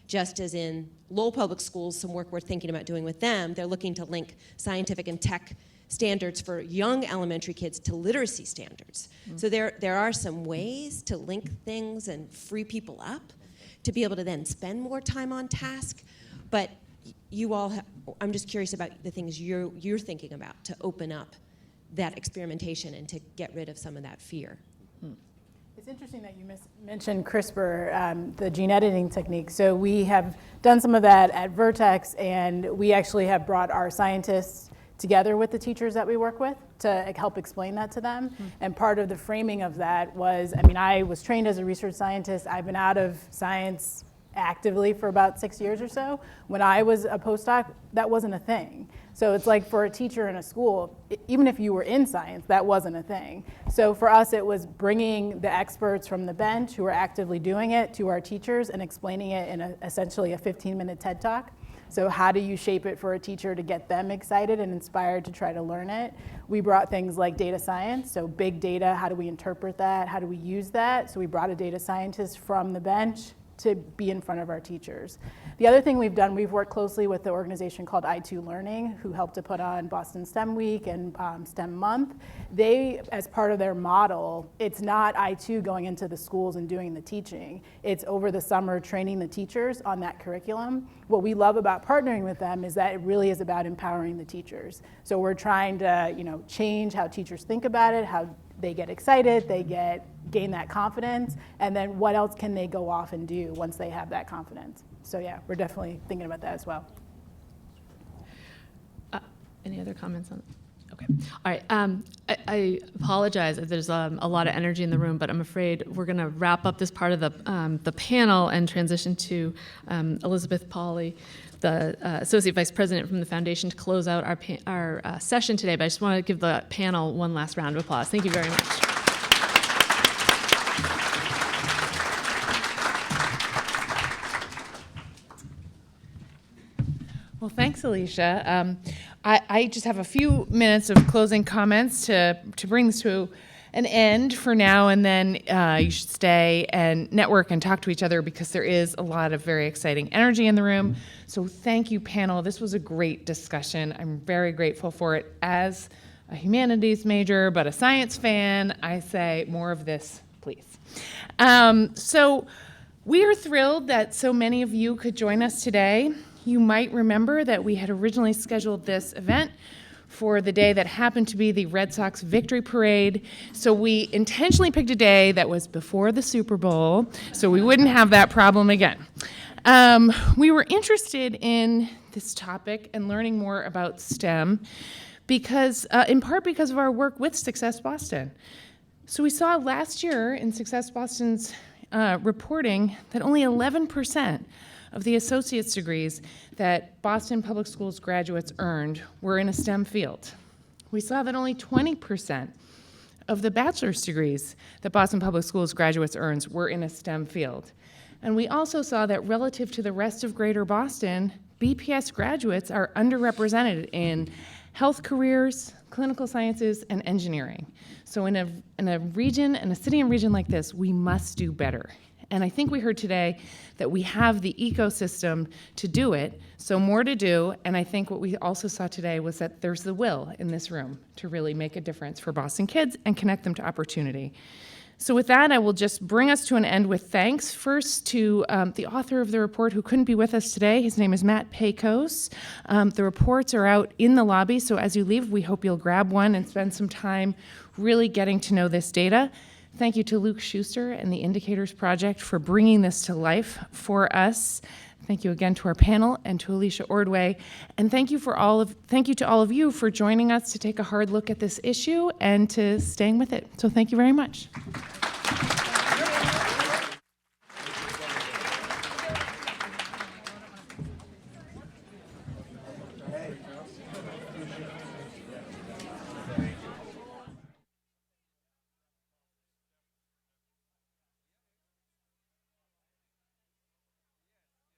Just as in Lowell Public Schools, some work we're thinking about doing with them, they're looking to link scientific and tech standards for young elementary kids to literacy standards. So there are some ways to link things and free people up to be able to then spend more time on task. But you all, I'm just curious about the things you're thinking about to open up that experimentation and to get rid of some of that fear. It's interesting that you mentioned CRISPR, the gene editing technique. So we have done some of that at Vertex, and we actually have brought our scientists together with the teachers that we work with to help explain that to them. And part of the framing of that was, I mean, I was trained as a research scientist. I've been out of science actively for about 6 years or so. When I was a postdoc, that wasn't a thing. So it's like for a teacher in a school, even if you were in science, that wasn't a thing. So for us, it was bringing the experts from the bench who are actively doing it to our teachers and explaining it in essentially a 15-minute TED Talk. So how do you shape it for a teacher to get them excited and inspired to try to learn it? We brought things like data science, so big data, how do we interpret that? How do we use that? So we brought a data scientist from the bench to be in front of our teachers. The other thing we've done, we've worked closely with the organization called I2 Learning, who helped to put on Boston STEM Week and STEM Month. They, as part of their model, it's not I2 going into the schools and doing the teaching. It's over the summer training the teachers on that curriculum. What we love about partnering with them is that it really is about empowering the teachers. So we're trying to, change how teachers think about it, how they get excited, they gain that confidence, and then what else can they go off and do once they have that confidence? So yeah, we're definitely thinking about that as well. Any other comments on that? Okay. All right. I apologize if there's a lot of energy in the room, but I'm afraid we're going to wrap up this part of the panel and transition to Elizabeth Pauley, the Associate Vice President from the Foundation, to close out our session today. But I just want to give the panel one last round of applause. Thank you very much. Well, thanks, Alicia. I just have a few minutes of closing comments to bring this to an end for now, and then you should stay and network and talk to each other because there is a lot of very exciting energy in the room. So thank you, panel. This was a great discussion. I'm very grateful for it. As a humanities major, but a science fan, I say more of this, please. So we are thrilled that so many of you could join us today. You might remember that we had originally scheduled this event for the day that happened to be the Red Sox victory parade. So we intentionally picked a day that was before the Super Bowl, so we wouldn't have that problem again. We were interested in this topic and learning more about STEM because, in part because of our work with Success Boston. So we saw last year in Success Boston's reporting that only 11% of the associate's degrees that Boston Public Schools graduates earned were in a STEM field. We saw that only 20% of the bachelor's degrees that Boston Public Schools graduates earns were in a STEM field. And we also saw that relative to the rest of Greater Boston, BPS graduates are underrepresented in health careers, clinical sciences, and engineering. So in a region, in a city and region like this, we must do better. And I think we heard today that we have the ecosystem to do it, so more to do. And I think what we also saw today was that there's the will in this room to really make a difference for Boston kids and connect them to opportunity. So with that, I will just bring us to an end with thanks. First to the author of the report who couldn't be with us today. His name is Matt Pecos. The reports are out in the lobby, so as you leave, we hope you'll grab one and spend some time really getting to know this data. Thank you to Luke Schuster and the Indicators Project for bringing this to life for us. Thank you again to our panel and to Alicia Ordway. And thank you to all of you for joining us to take a hard look at this issue and to staying with it. So thank you very much.